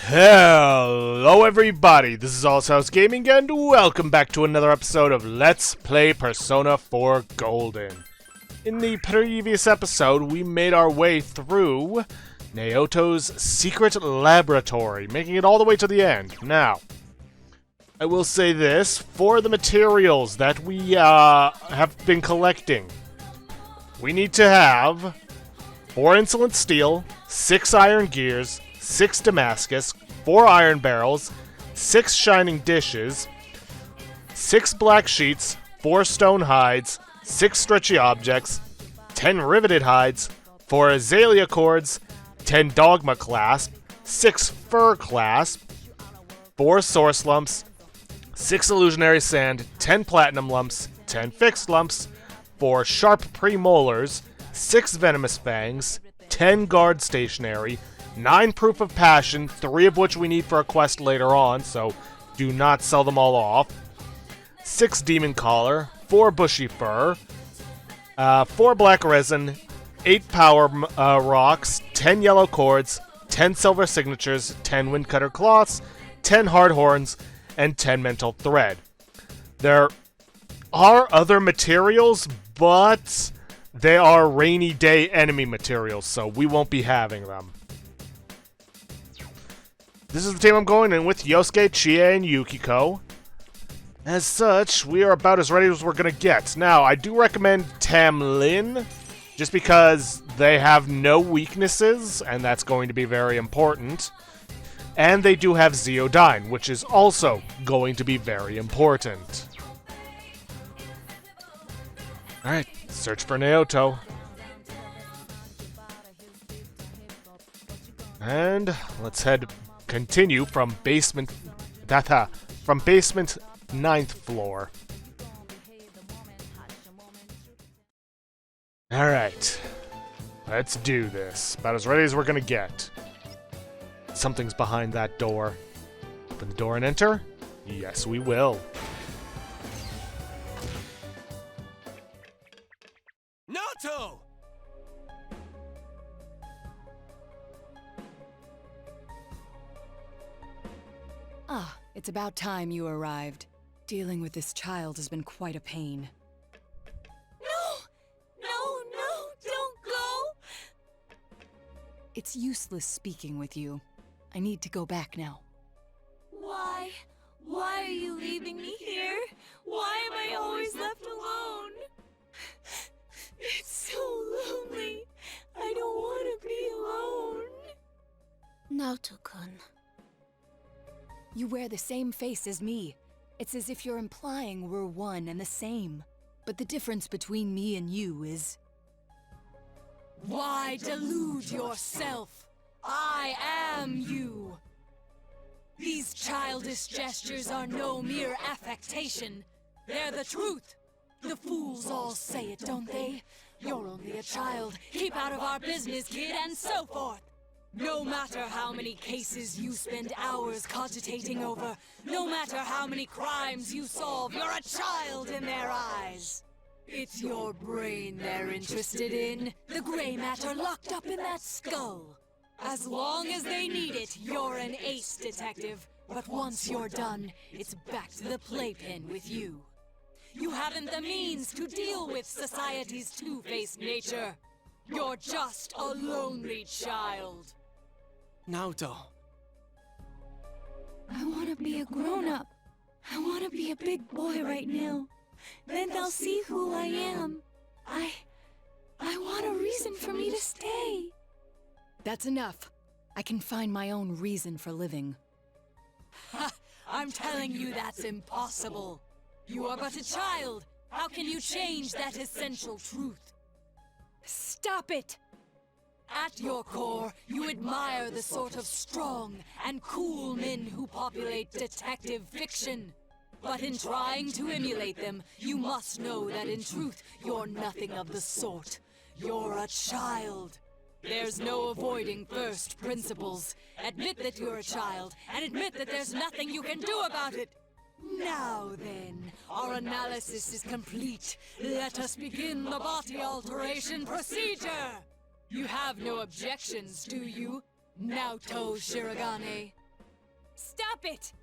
Hello everybody, this is Allshouse Gaming and welcome back to another episode of Let's Play Persona 4 Golden. In the previous episode, we made our way through Naoto's secret laboratory, making it all the way to the end. Now, I will say this, for the materials that we have been collecting, we need to have 4 insolent steel, 6 iron gears, 6 Damascus, 4 iron barrels, 6 shining dishes, 6 black sheets, 4 stone hides, 6 stretchy objects, 10 riveted hides, 4 azalea cords, 10 dogma clasp, 6 fur clasp, 4 source lumps, 6 illusionary sand, 10 platinum lumps, 10 fixed lumps, 4 sharp premolars, 6 venomous fangs, 10 guard stationery, 9 proof of passion, 3 of which we need for a quest later on, so do not sell them all off, 6 demon collar, 4 bushy fur, 4 black resin, 8 power rocks, 10 yellow cords, 10 silver signatures, 10 windcutter cloths, 10 hard horns, and 10 mental thread. There are other materials, but they are rainy day enemy materials, so we won't be having them. This is the team I'm going in with, Yosuke, Chie, and Yukiko. As such, we are about as ready as we're going to get. Now, I do recommend Tamlin, just because they have no weaknesses, and that's going to be very important. And they do have Zeodyne, which is also going to be very important. Alright, search for Naoto. And let's continue from basement 9th floor. Alright. Let's do this. About as ready as we're gonna get. Something's behind that door. Open the door and enter? Yes, we will. Naoto! Ah, it's about time you arrived. Dealing with this child has been quite a pain. No, don't go! It's useless speaking with you. I need to go back now. Why? Why are you leaving me here? Why am I always left alone? It's so lonely. I don't want to be alone. Naoto-kun. You wear the same face as me. It's as if you're implying we're one and the same. But the difference between me and you is... Why delude yourself? I am you. These childish gestures are no mere affectation. They're the truth. The fools all say it, don't they? You're only a child. Keep out of our business, kid, and so forth. No matter how many cases you spend hours cogitating over, no matter how many crimes you solve, you're a child in their eyes. It's your brain they're interested in, the gray matter locked up in that skull. As long as they need it, you're an ace detective. But once you're done, it's back to the playpen with you. You haven't the means to deal with society's two-faced nature. You're just a lonely child. Naoto. I want to be a grown-up. I want to be a big boy right now. Then they'll see who I am. I want a reason for me to stay. That's enough. I can find my own reason for living. Ha! I'm telling you that's impossible. You are but a child. How can you change that essential truth? Stop it! At your core, you admire the sort of strong and cool men who populate detective fiction. But in trying to emulate them, you must know that in truth, you're nothing of the sort. You're a child. There's no avoiding first principles. Admit that you're a child, and admit that there's nothing you can do about it. Now then, our analysis is complete. Let us begin the body alteration procedure! You have no objections, do you? Naoto Shirogane. Stop it!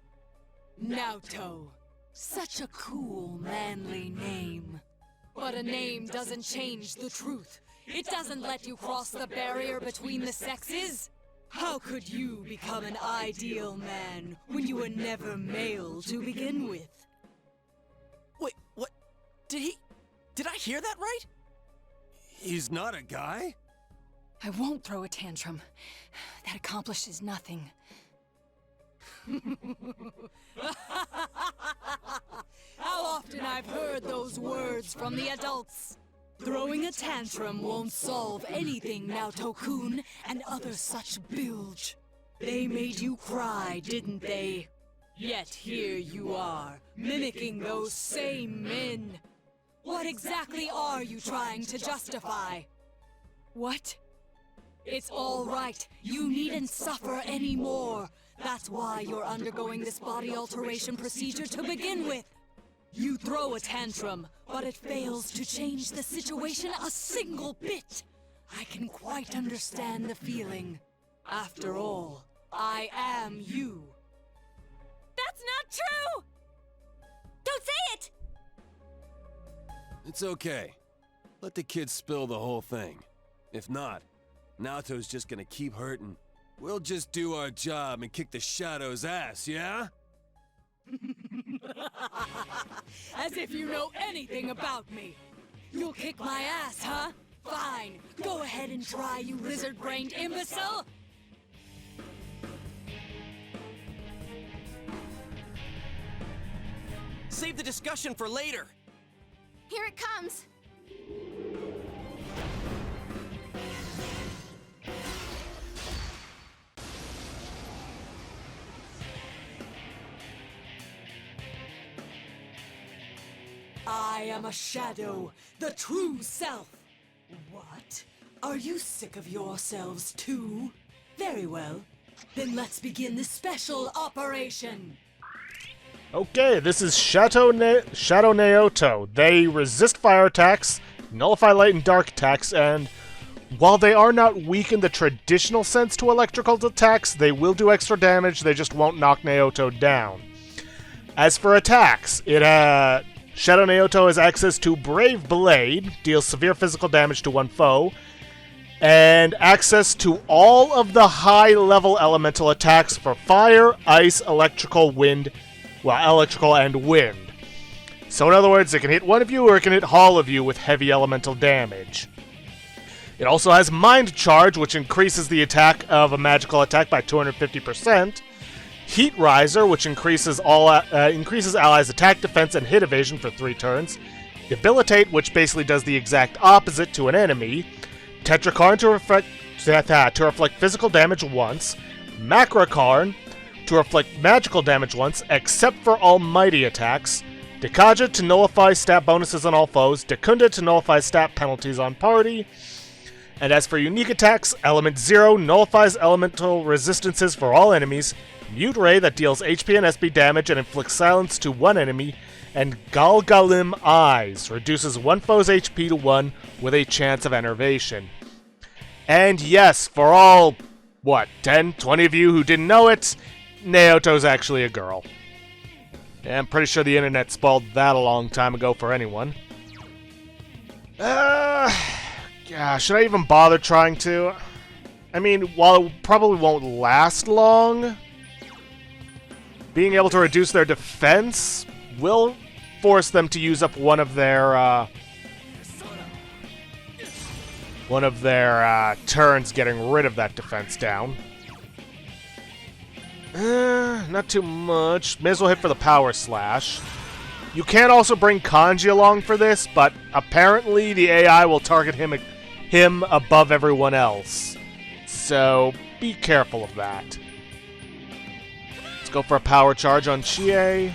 Naoto. Such a cool, manly name. But a name doesn't change the truth. It doesn't let you cross the barrier between the sexes. How could you become an ideal man when you were never male to begin with? Wait, what? Did I hear that right? He's not a guy? I won't throw a tantrum. That accomplishes nothing. How often I've heard those words from the adults. Throwing a tantrum won't solve anything, Naoto-kun, and other such bilge. They made you cry, didn't they? Yet here you are, mimicking those same men. What exactly are you trying to justify? What? It's all right. You needn't suffer anymore. That's why you're undergoing this body alteration procedure to begin with. You throw a tantrum, but it fails to change the situation a single bit. I can quite understand the feeling. After all, I am you. That's not true! Don't say it! It's okay. Let the kid spill the whole thing. If not, Naoto's just gonna keep hurting. We'll just do our job and kick the Shadow's ass, yeah? As if you know anything about me. You'll kick my ass, huh? Fine. Go ahead and try, you lizard-brained imbecile. Save the discussion for later. Here it comes. I am a shadow, the true self. What? Are you sick of yourselves too? Very well. Then let's begin the special operation. Okay, this is Shadow Naoto. They resist fire attacks, nullify light and dark attacks, and while they are not weak in the traditional sense to electrical attacks, they will do extra damage, they just won't knock Naoto down. As for attacks, Shadow Naoto has access to Brave Blade, deals severe physical damage to one foe, and access to all of the high-level elemental attacks for fire, ice, electrical, electrical and wind. So in other words, it can hit one of you or it can hit all of you with heavy elemental damage. It also has Mind Charge, which increases the attack of a magical attack by 250%. Heat Riser, which increases allies' attack, defense, and hit evasion for 3 turns. Debilitate, which basically does the exact opposite to an enemy. Tetrakarn to reflect physical damage once. Macrokarn to reflect magical damage once, except for almighty attacks. Dekaja to nullify stat bonuses on all foes. Dekunda to nullify stat penalties on party. And as for unique attacks, Element 0 nullifies elemental resistances for all enemies. Mute Ray that deals HP and SB damage and inflicts silence to one enemy. And Galgalim Eyes reduces one foe's HP to 1 with a chance of enervation. And yes, for all, 10, 20 of you who didn't know it, Naoto's actually a girl. Yeah, I'm pretty sure the internet spoiled that a long time ago for anyone. Yeah, should I even bother trying to? I mean, while it probably won't last long, being able to reduce their defense will force them to use up one of their turns getting rid of that defense down. Not too much. May as well hit for the Power Slash. You can also bring Kanji along for this, but apparently the AI will target him above everyone else. So be careful of that. Let's go for a Power Charge on Chie.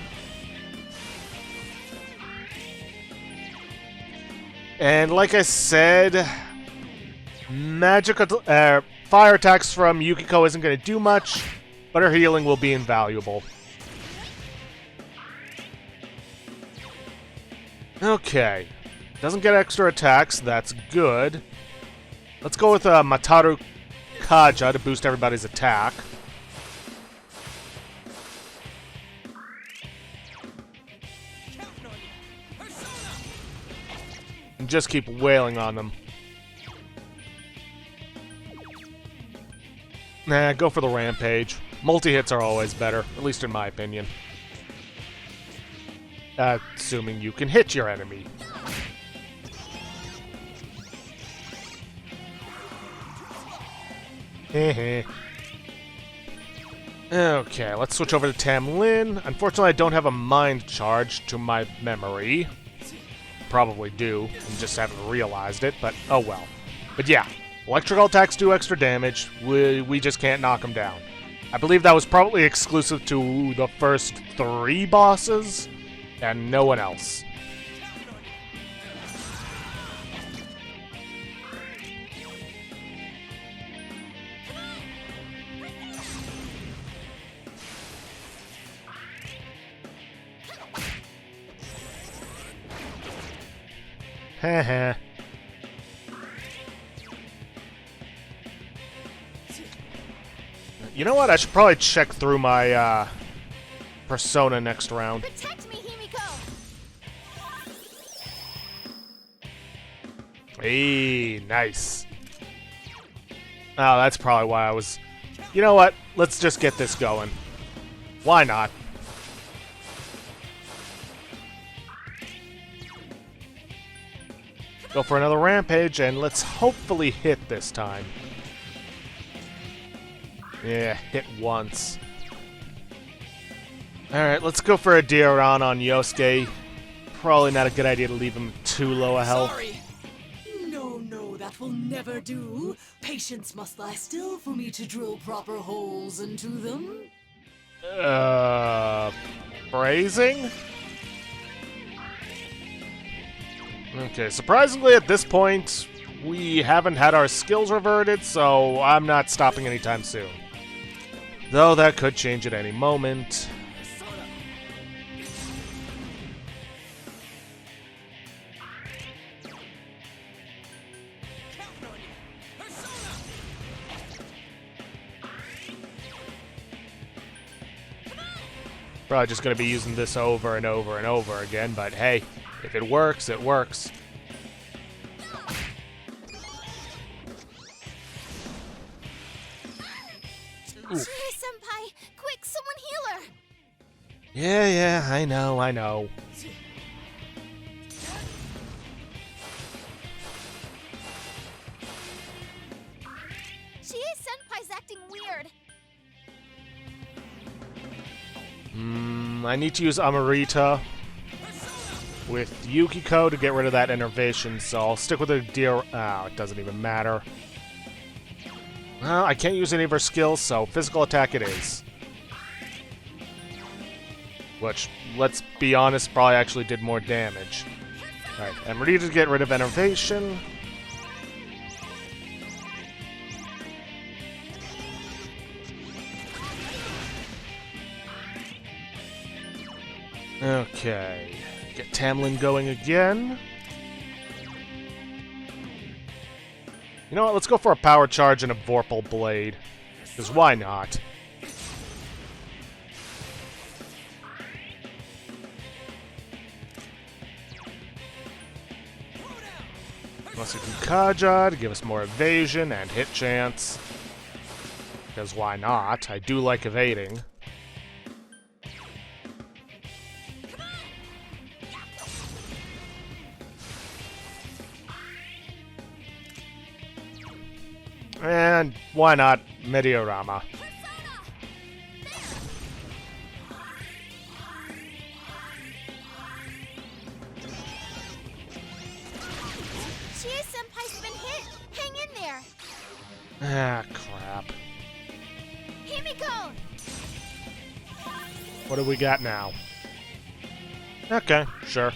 And like I said, fire attacks from Yukiko isn't going to do much, but her healing will be invaluable. Okay. Doesn't get extra attacks, that's good. Let's go with Mataru Kaja to boost everybody's attack. and just keep wailing on them. Nah, go for the rampage. Multi-hits are always better, at least in my opinion. Assuming you can hit your enemy. Heh. Okay, let's switch over to Tamlin. Unfortunately, I don't have a mind charge to my memory. Probably do, and just haven't realized it, but oh well. But yeah, electrical attacks do extra damage. We just can't knock them down. I believe that was probably exclusive to the first 3 bosses, and no one else. Heh. You know what? I should probably check through my persona next round. Protect me, Himiko! Hey, nice. Oh, that's probably why I was... You know what? Let's just get this going. Why not? Go for another rampage, and let's hopefully hit this time. Yeah, hit once. Alright, let's go for a Dioran on Yosuke. Probably not a good idea to leave him too low a health. Sorry. No, that will never do. Patience must lie still for me to drill proper holes into them. Phrasing? Okay, surprisingly at this point, we haven't had our skills reverted, so I'm not stopping anytime soon. Though that could change at any moment. Probably just going to be using this over and over and over again, but hey, if it works, it works. Senpai, quick, someone heal her! Yeah, I know. Senpai's acting weird. I need to use Amarita with Yukiko to get rid of that innervation, so I'll stick with the deer. Oh, it doesn't even matter. Well, I can't use any of her skills, so physical attack it is. Which, let's be honest, probably actually did more damage. Alright, I'm ready to get rid of innervation. Okay, get Tamlin going again. You know what, let's go for a power charge and a Vorpal Blade. Because why not? Unless you can Kaja to give us more evasion and hit chance. Because why not? I do like evading. And why not Mediorama? Senpai's been hit! Hang in there! Ah, crap. Himiko! What do we got now? Okay, sure.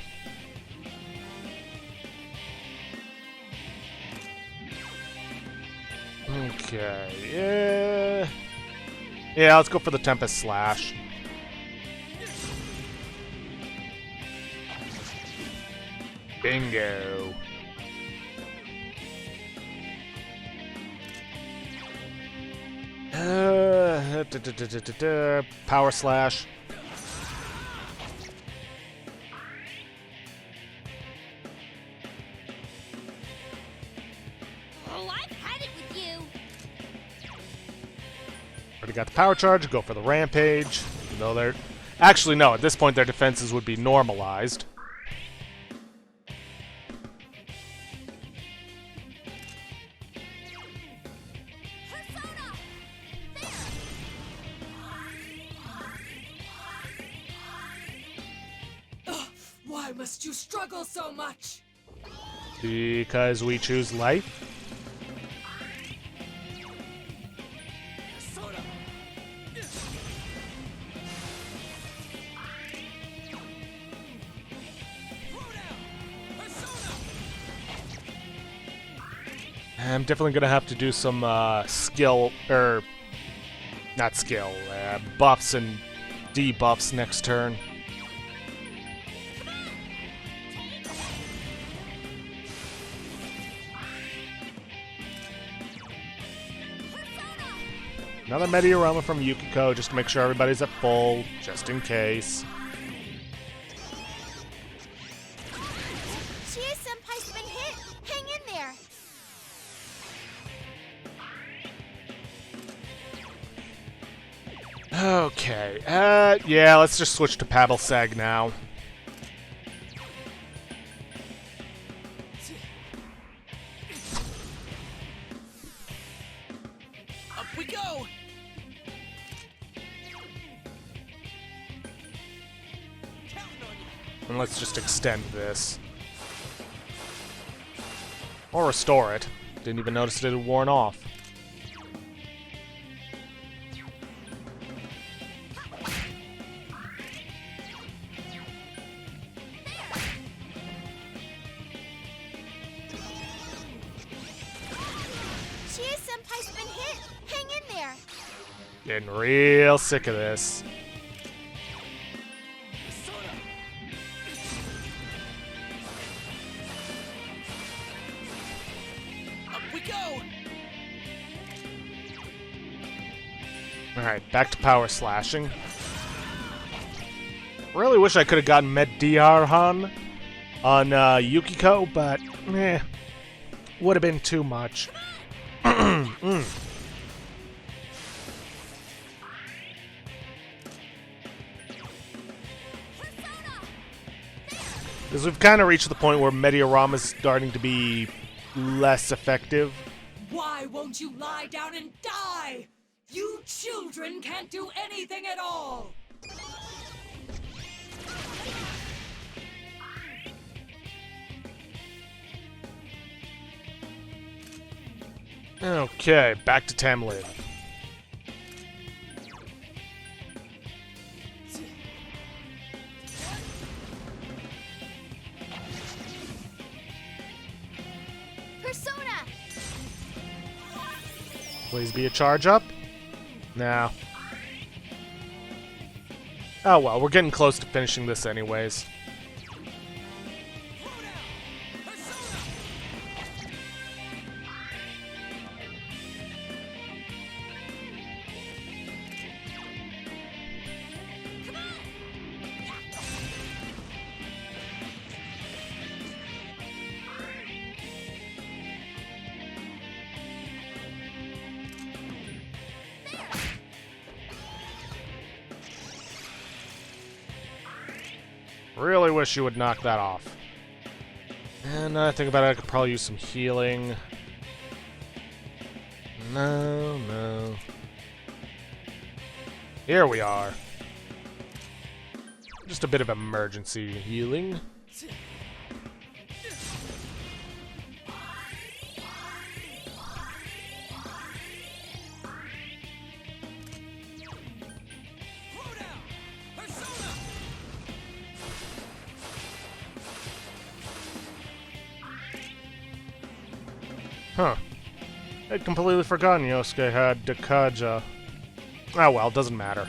Okay, yeah, let's go for the Tempest Slash. Bingo. Power Slash. already got the power charge, go for the rampage. Even though they're... Actually, no, at this point their defenses would be normalized. Why must you struggle so much? Because we choose life. I'm definitely gonna have to do some skill, not skill, buffs and debuffs next turn. Another Meteorama from Yukiko, just to make sure everybody's at full, just in case. Chie-senpai's been hit! Hang in there! Okay, yeah, let's just switch to paddle sag now. Up we go! And let's just extend this. Or restore it. Didn't even notice it had worn off. Chie-senpai's been hit! Hang in there! Getting real sick of this. Up we go! Alright, back to power slashing. Really wish I could have gotten Mediarhan on Yukiko, but would have been too much. Because we've kind of reached the point where Meteorama is starting to be less effective. Why won't you lie down and die? You children can't do anything at all! Okay, back to Tamlin. Persona! Please be a charge up? No. Oh well, we're getting close to finishing this anyways. Really wish you would knock that off. And I think about it, I could probably use some healing. No. Here we are. Just a bit of emergency healing. Huh. I'd completely forgotten Yosuke had Dakaja. Oh well, doesn't matter.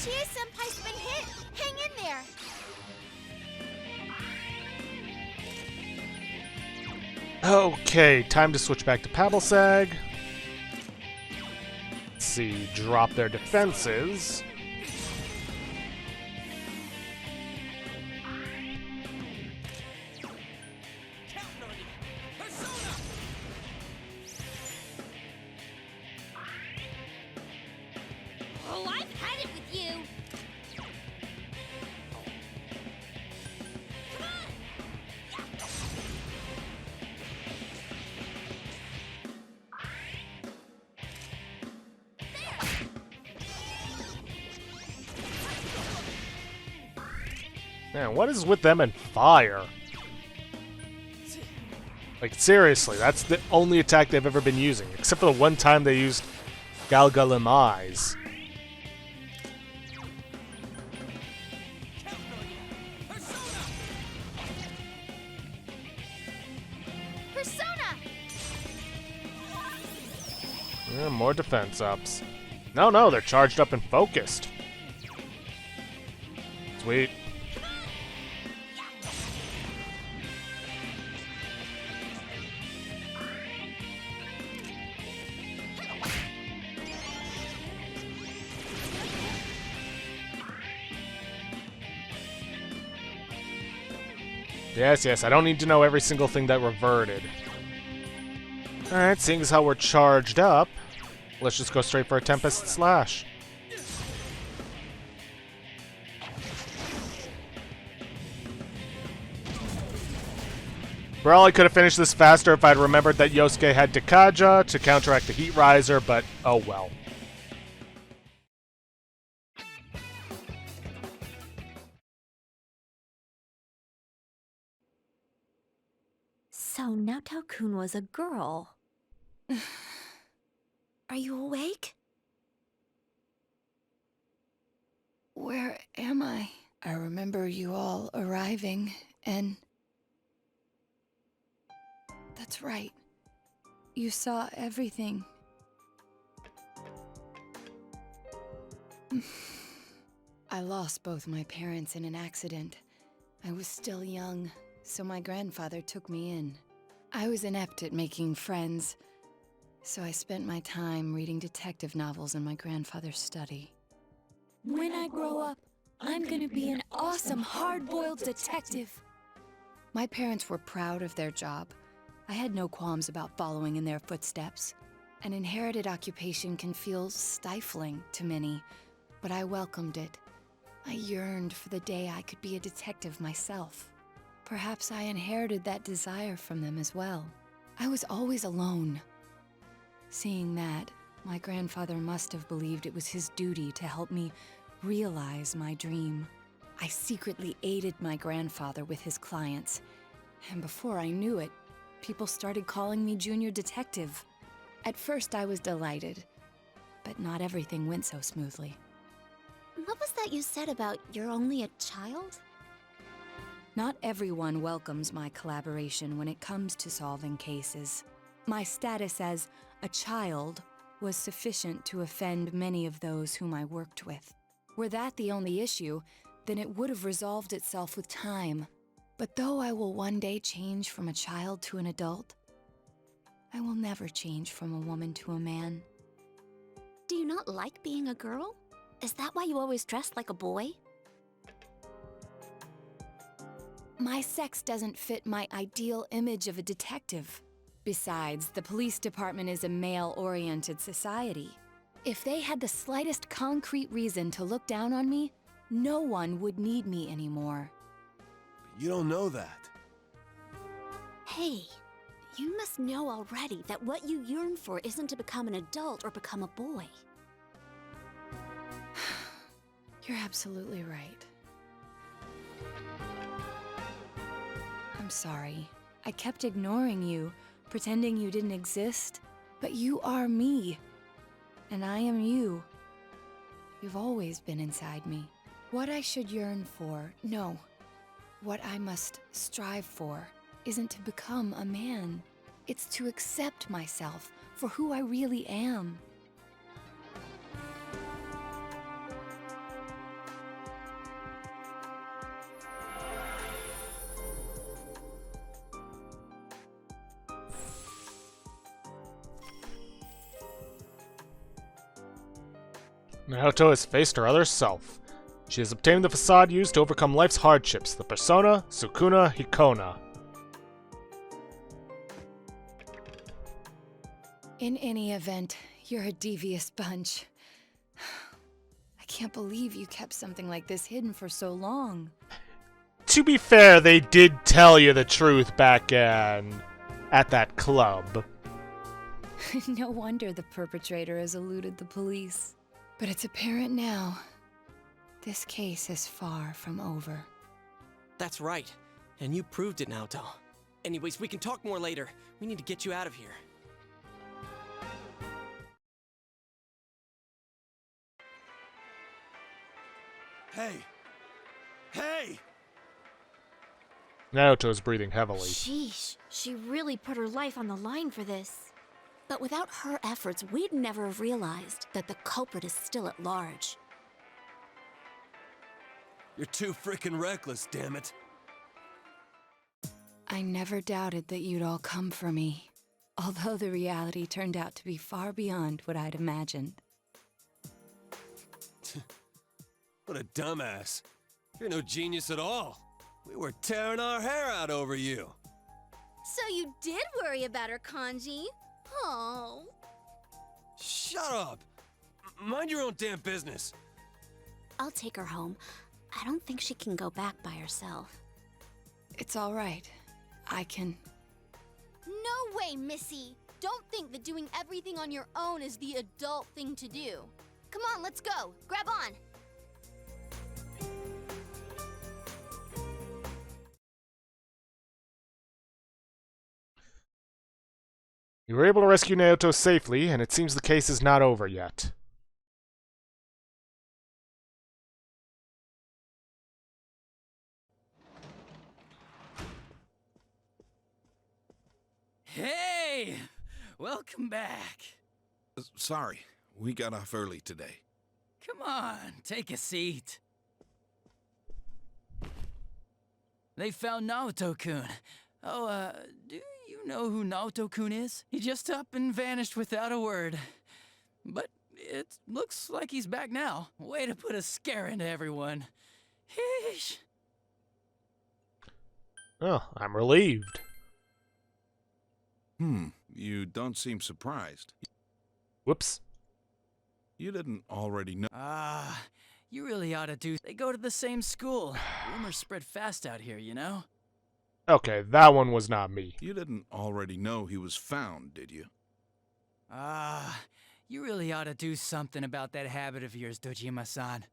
Chie-senpai's been hit! Hang in there! Okay, time to switch back to paddle sag. Let's see, drop their defenses. Man, what is with them and fire? Like, seriously, that's the only attack they've ever been using, except for the one time they used Galgalimai's. Persona! Yeah, more defense ups. No, they're charged up and focused. Sweet. Yes, I don't need to know every single thing that reverted. Alright, seeing as how we're charged up, let's just go straight for a Tempest Slash. Probably could have finished this faster if I'd remembered that Yosuke had Dekaja to counteract the Heat Riser, but oh well. So Naoto-kun was a girl. Are you awake? Where am I? I remember you all arriving, and... That's right. You saw everything. I lost both my parents in an accident. I was still young, so my grandfather took me in. I was inept at making friends, so I spent my time reading detective novels in my grandfather's study. When I grow up, I'm gonna be an awesome hard-boiled detective. My parents were proud of their job. I had no qualms about following in their footsteps. An inherited occupation can feel stifling to many, but I welcomed it. I yearned for the day I could be a detective myself. Perhaps I inherited that desire from them as well. I was always alone. Seeing that, my grandfather must have believed it was his duty to help me realize my dream. I secretly aided my grandfather with his clients, and before I knew it, people started calling me Junior Detective. At first I was delighted, but not everything went so smoothly. What was that you said about you're only a child? Not everyone welcomes my collaboration when it comes to solving cases. My status as a child was sufficient to offend many of those whom I worked with. Were that the only issue, then it would have resolved itself with time. But though I will one day change from a child to an adult, I will never change from a woman to a man. Do you not like being a girl? Is that why you always dress like a boy? My sex doesn't fit my ideal image of a detective. Besides, the police department is a male-oriented society. If they had the slightest concrete reason to look down on me, no one would need me anymore. But you don't know that. Hey, you must know already that what you yearn for isn't to become an adult or become a boy. You're absolutely right. I'm sorry. I kept ignoring you, pretending you didn't exist. But you are me. And I am you. You've always been inside me. What I should yearn for, no. What I must strive for, isn't to become a man. It's to accept myself for who I really am. Naoto has faced her other self. She has obtained the facade used to overcome life's hardships, the persona Sukuna Hikona. In any event, you're a devious bunch. I can't believe you kept something like this hidden for so long. To be fair, they did tell you the truth back at that club. No wonder the perpetrator has eluded the police. But it's apparent now. This case is far from over. That's right. And you proved it, Naoto. Anyways, we can talk more later. We need to get you out of here. Hey! Hey! Naoto's breathing heavily. Sheesh, she really put her life on the line for this. But without her efforts, we'd never have realized that the culprit is still at large. You're too frickin' reckless, damn it. I never doubted that you'd all come for me, although the reality turned out to be far beyond what I'd imagined. What a dumbass. You're no genius at all. We were tearing our hair out over you. So you did worry about her, Kanji? Oh. Shut up. Mind your own damn business. I'll take her home. I don't think she can go back by herself. It's all right. I can... No way, Missy. Don't think that doing everything on your own is the adult thing to do. Come on, let's go. Grab on. You were able to rescue Naoto safely, and it seems the case is not over yet. Hey! Welcome back. Sorry, we got off early today. Come on, take a seat. They found Naoto-kun. Oh, do you know who Naoto-kun is? He just up and vanished without a word. But it looks like he's back now. Way to put a scare into everyone. Heesh. Oh, I'm relieved. You don't seem surprised. Whoops. You didn't already know. You really ought to do. They go to the same school. Rumors spread fast out here, you know? Okay, that one was not me. You didn't already know he was found, did you? You really ought to do something about that habit of yours, Dojima-san.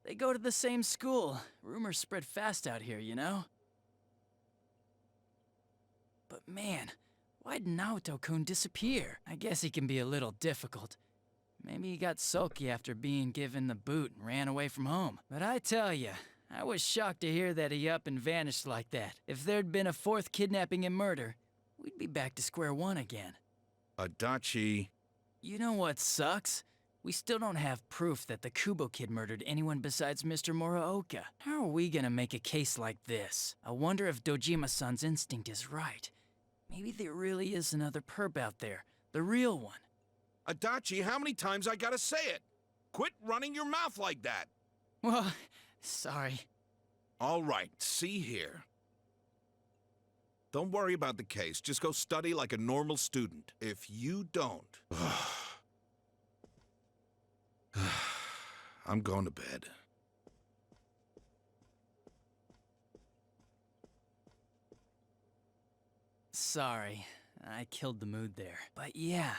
They go to the same school. Rumors spread fast out here, you know? But man, why'd Naoto-kun disappear? I guess he can be a little difficult. Maybe he got sulky after being given the boot and ran away from home. But I tell ya, I was shocked to hear that he up and vanished like that. If there'd been a fourth kidnapping and murder, we'd be back to square one again. Adachi. You know what sucks? We still don't have proof that the Kubo kid murdered anyone besides Mr. Muraoka. How are we gonna make a case like this? I wonder if Dojima-san's instinct is right. Maybe there really is another perp out there. The real one. Adachi, how many times I gotta say it? Quit running your mouth like that. Well, sorry. All right, see here. Don't worry about the case. Just go study like a normal student. If you don't... I'm going to bed. Sorry, I killed the mood there. But yeah,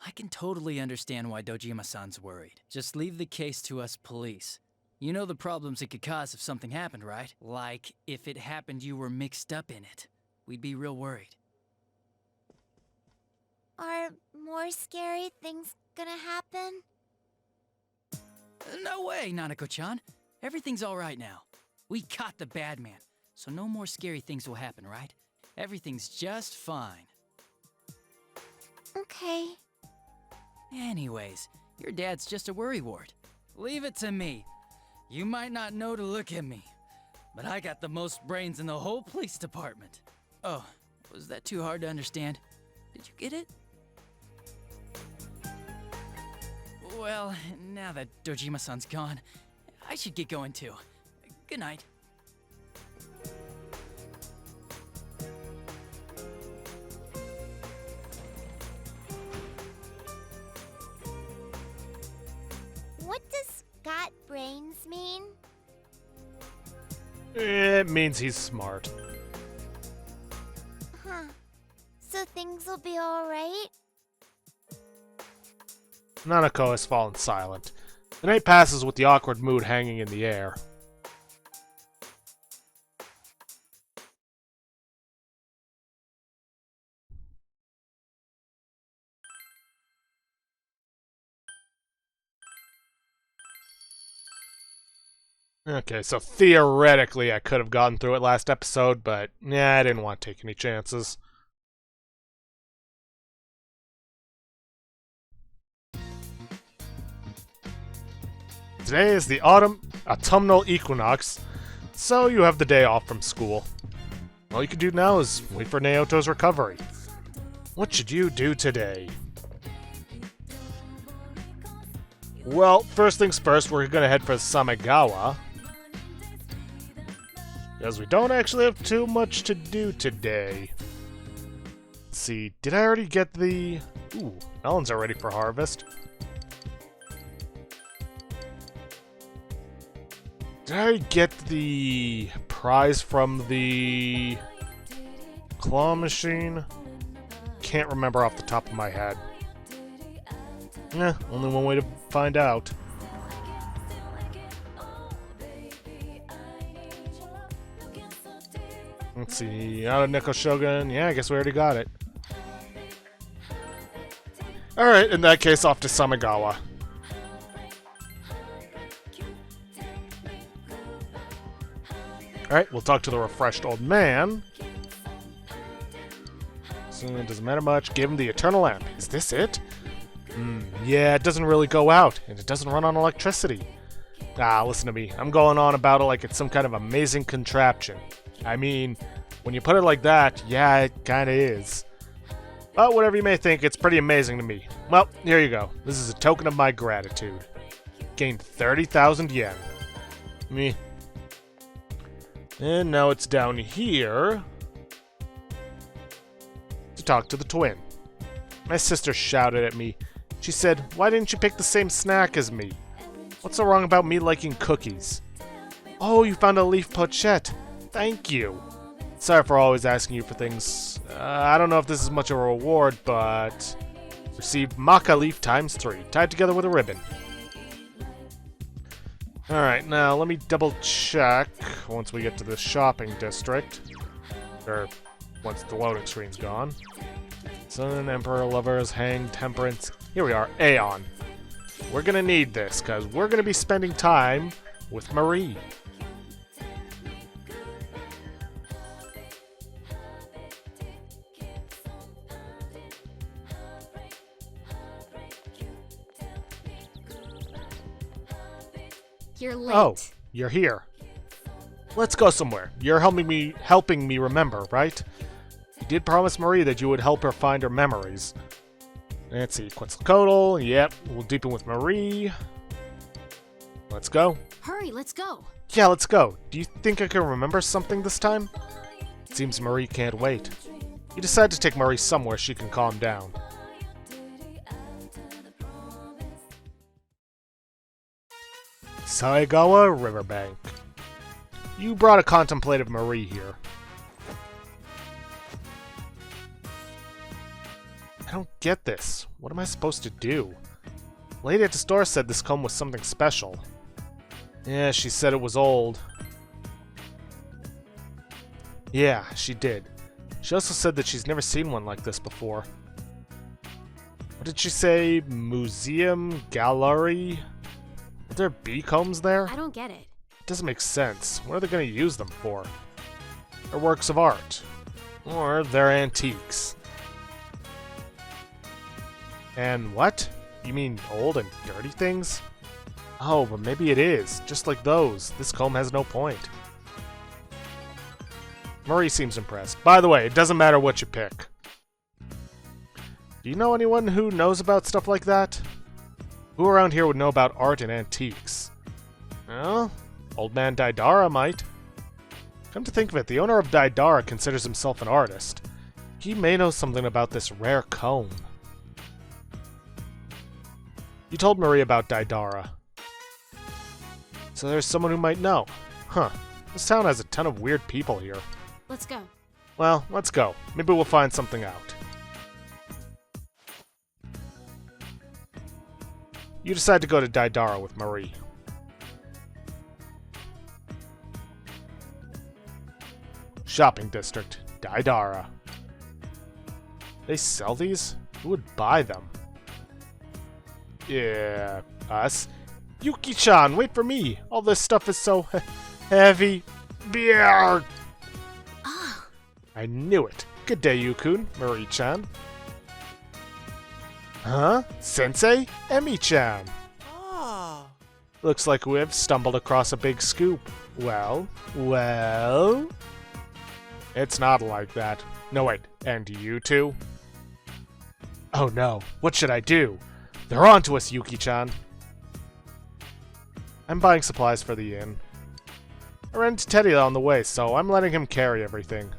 I can totally understand why Dojima-san's worried. Just leave the case to us police. You know the problems it could cause if something happened, right? Like, if it happened you were mixed up in it. We'd be real worried. Are more scary things gonna happen? No way, Nanako-chan. Everything's all right now. We caught the bad man, so no more scary things will happen, right? Everything's just fine. Okay. Anyways, your dad's just a worrywart. Leave it to me. You might not know to look at me, but I got the most brains in the whole police department. Oh, was that too hard to understand? Did you get it? Well, now that Dojima-san's gone, I should get going too. Good night. What does got brains mean? It means he's smart. Huh. So things will be alright? Nanako has fallen silent. The night passes with the awkward mood hanging in the air. Okay, so theoretically I could have gotten through it last episode, but yeah, I didn't want to take any chances. Today is the autumnal equinox, so you have the day off from school. All you can do now is wait for Naoto's recovery. What should you do today? Well, first things first, we're gonna head for Samegawa. Because we don't actually have too much to do today. Let's see, did I already get the... Ooh, melons are ready for harvest. Did I get the prize from the claw machine? Can't remember off the top of my head. Only one way to find out. Let's see, out of Neko Shogun. Yeah, I guess we already got it. Alright, in that case, off to Samegawa. Alright, we'll talk to the refreshed old man. So it doesn't matter much. Give him the eternal lamp. Is this it? Yeah, it doesn't really go out, and it doesn't run on electricity. Listen to me. I'm going on about it like it's some kind of amazing contraption. I mean, when you put it like that, yeah, it kinda is. But whatever you may think, it's pretty amazing to me. Well, here you go. This is a token of my gratitude. Gained 30,000 yen. Me. And now it's down here to talk to the twin. My sister shouted at me. She said, "Why didn't you pick the same snack as me? What's so wrong about me liking cookies?" Oh, you found a leaf pochette. Thank you. Sorry for always asking you for things. I don't know if this is much of a reward, but... Received maca leaf times 3, tied together with a ribbon. Alright, now let me double check once we get to the shopping district. Or, once the loading screen's gone. Sun, Emperor, Lovers, Hang, Temperance. Here we are, Aeon. We're gonna need this, because we're gonna be spending time with Marie. You're late. Oh, you're here. Let's go somewhere. You're helping me remember, right? You did promise Marie that you would help her find her memories. Let's see, Quetzalcoatl, yep, we'll deepen with Marie. Let's go. Hurry, let's go. Yeah, let's go. Do you think I can remember something this time? It seems Marie can't wait. You decide to take Marie somewhere she can calm down. Saegawa Riverbank. You brought a contemplative Marie here. I don't get this. What am I supposed to do? The lady at the store said this comb was something special. Yeah, she said it was old. Yeah, she did. She also said that she's never seen one like this before. What did she say? Museum? Gallery? Are there bee combs there? I don't get it. It doesn't make sense. What are they going to use them for? They're works of art. Or they're antiques. And what? You mean old and dirty things? Oh, but maybe it is. Just like those. This comb has no point. Marie seems impressed. By the way, it doesn't matter what you pick. Do you know anyone who knows about stuff like that? Who around here would know about art and antiques? Well, old man Daidara might. Come to think of it, the owner of Daidara considers himself an artist. He may know something about this rare comb. You told Marie about Daidara. So there's someone who might know. Huh. This town has a ton of weird people here. Let's go. Well, let's go. Maybe we'll find something out. You decide to go to Daidara with Marie. Shopping district, Daidara. They sell these? Who would buy them? Yeah, us. Yuki-chan, wait for me! All this stuff is so heavy. Beer! Ah, I knew it. Good day, Yukun, Marie-chan. Huh? Sensei? Emi-chan. Oh. Looks like we've stumbled across a big scoop. Well? It's not like that. No, wait. And you two? Oh no. What should I do? They're on to us, Yuki-chan. I'm buying supplies for the inn. I ran into Teddy on the way, so I'm letting him carry everything.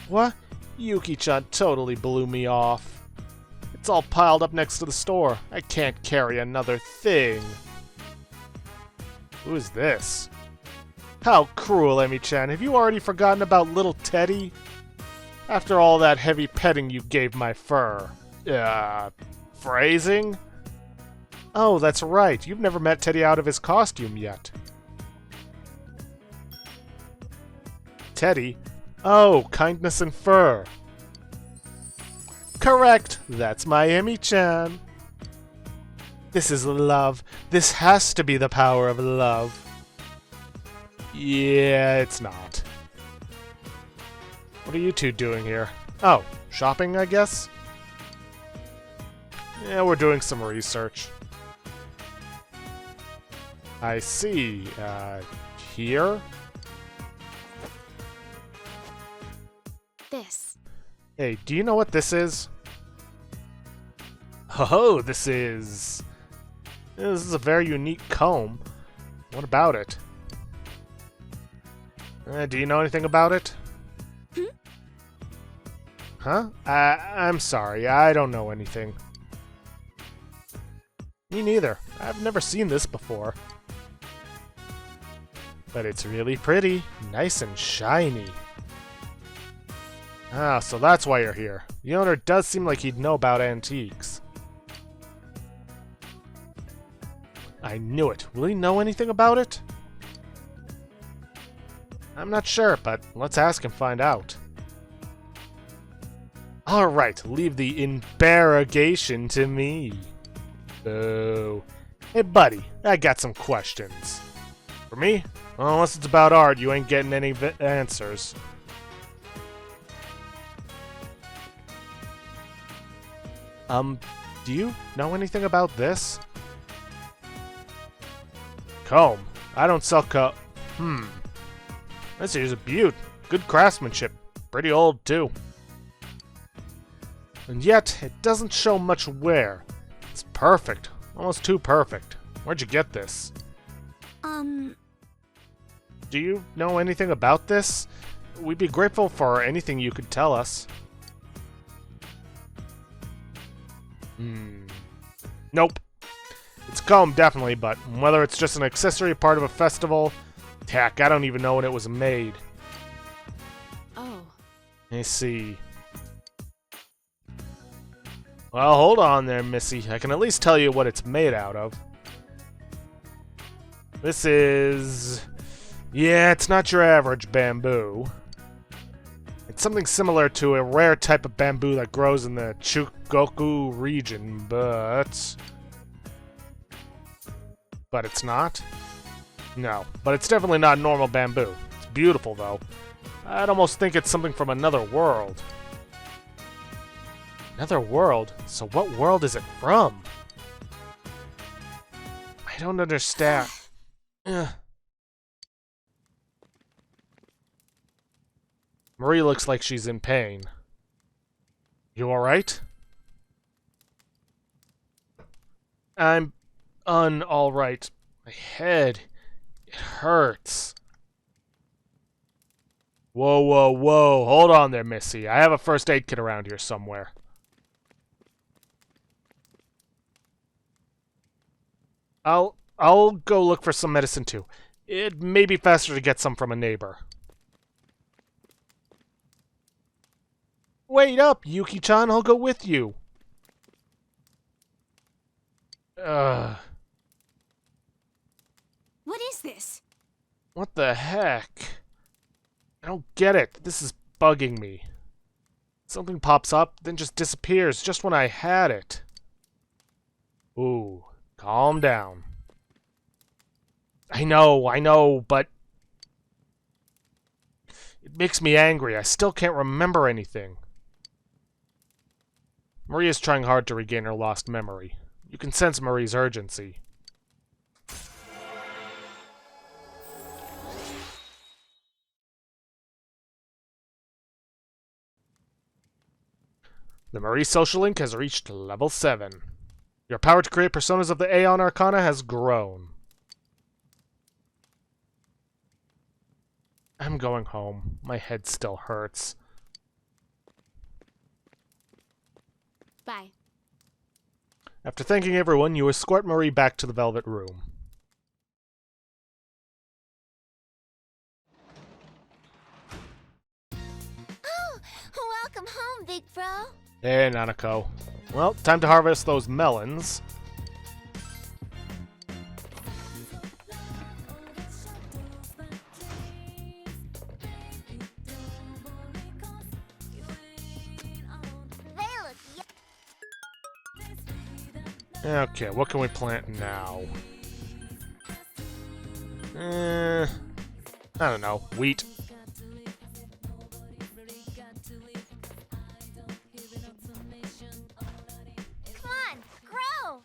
What? Yuki-chan totally blew me off. It's all piled up next to the store. I can't carry another thing. Who is this? How cruel, Emi-chan. Have you already forgotten about little Teddy? After all that heavy petting you gave my fur. Phrasing? Oh, that's right. You've never met Teddy out of his costume yet. Teddy? Oh, kindness and fur. Correct. That's my Emi-chan. This is love. This has to be the power of love. Yeah, it's not. What are you two doing here? Oh, shopping, I guess? Yeah, we're doing some research. I see. Here? this. Hey, do you know what this is? Oh, this is a very unique comb. What about it? Do you know anything about it? Huh? I'm sorry, I don't know anything. Me neither. I've never seen this before. But it's really pretty. Nice and shiny. Ah, so that's why you're here. The owner does seem like he'd know about antiques. I knew it. Will he know anything about it? I'm not sure, but let's ask and find out. Alright, leave the interrogation to me. Oh. Hey buddy, I got some questions. For me? Well, unless it's about art, you ain't getting any answers. Do you know anything about this? Comb. I don't sell This here's a beaut. Good craftsmanship. Pretty old, too. And yet, it doesn't show much wear. It's perfect. Almost too perfect. Where'd you get this? Do you know anything about this? We'd be grateful for anything you could tell us. Nope. It's comb, definitely, but whether it's just an accessory part of a festival, heck, I don't even know when it was made. Oh. I see. Well, hold on there, Missy. I can at least tell you what it's made out of. This is... yeah, it's not your average bamboo. It's something similar to a rare type of bamboo that grows in the Chugoku region, but it's not? No, but it's definitely not normal bamboo. It's beautiful, though. I'd almost think it's something from another world. Another world? So what world is it from? I don't understand. Ugh. Marie looks like she's in pain. You alright? I'm alright. My head, it hurts. Whoa, whoa, whoa. Hold on there, Missy. I have a first aid kit around here somewhere. I'll go look for some medicine too. It may be faster to get some from a neighbor. Wait up, Yuki-chan, I'll go with you. What is this? What the heck? I don't get it. This is bugging me. Something pops up, then just disappears, just when I had it. Ooh, Calm down. I know, but... It makes me angry. I still can't remember anything. Maria's trying hard to regain her lost memory. You can sense Marie's urgency. The Marie social link has reached level 7. Your power to create personas of the Aeon Arcana has grown. I'm going home. My head still hurts. Bye. After thanking everyone, you escort Marie back to the Velvet Room. Oh, welcome home, big bro. Hey, Nanako. Well, time to harvest those melons. Okay, what can we plant now? I don't know. Wheat. Come on, grow.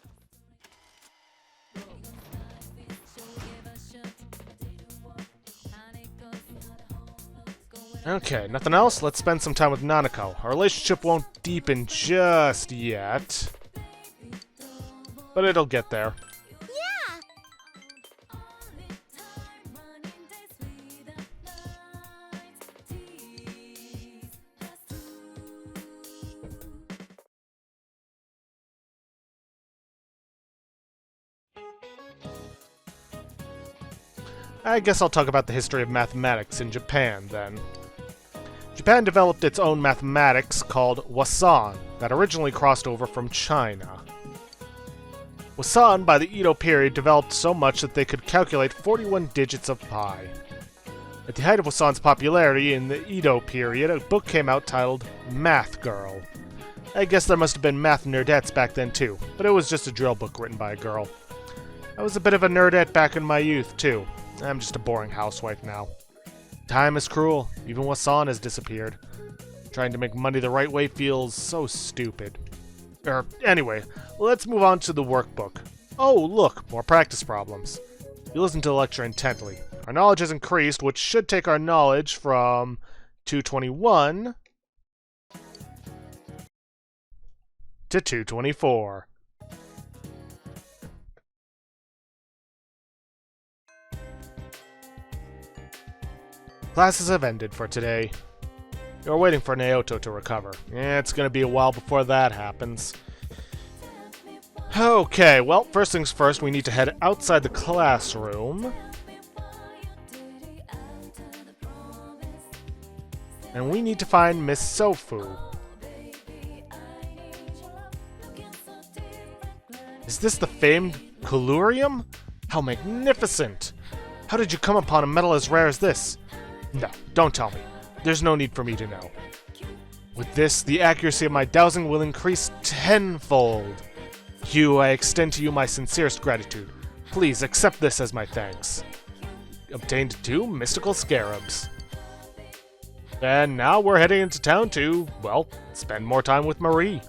Okay, nothing else? Let's spend some time with Nanako. Our relationship won't deepen just yet. But it'll get there. Yeah. I guess I'll talk about the history of mathematics in Japan, then. Japan developed its own mathematics called Wasan, that originally crossed over from China. Wasan, by the Edo period, developed so much that they could calculate 41 digits of pi. At the height of Wasan's popularity in the Edo period, a book came out titled Math Girl. I guess there must have been math nerdettes back then too, but it was just a drill book written by a girl. I was a bit of a nerdette back in my youth too. I'm just a boring housewife now. Time is cruel. Even Wasan has disappeared. Trying to make money the right way feels so stupid. Anyway, let's move on to the workbook. Oh, look, more practice problems. You listen to the lecture intently. Our knowledge has increased, which should take our knowledge from 221 to 224. Classes have ended for today. You're waiting for Naoto to recover. It's gonna be a while before that happens. Okay, well, first things first, we need to head outside the classroom. And we need to find Miss Sofu. Is this the famed Colurium? How magnificent! How did you come upon a metal as rare as this? No, don't tell me. There's no need for me to know. With this, the accuracy of my dowsing will increase tenfold. Hugh, I extend to you my sincerest gratitude. Please accept this as my thanks. Obtained 2 mystical scarabs. And now we're heading into town to, well, spend more time with Marie.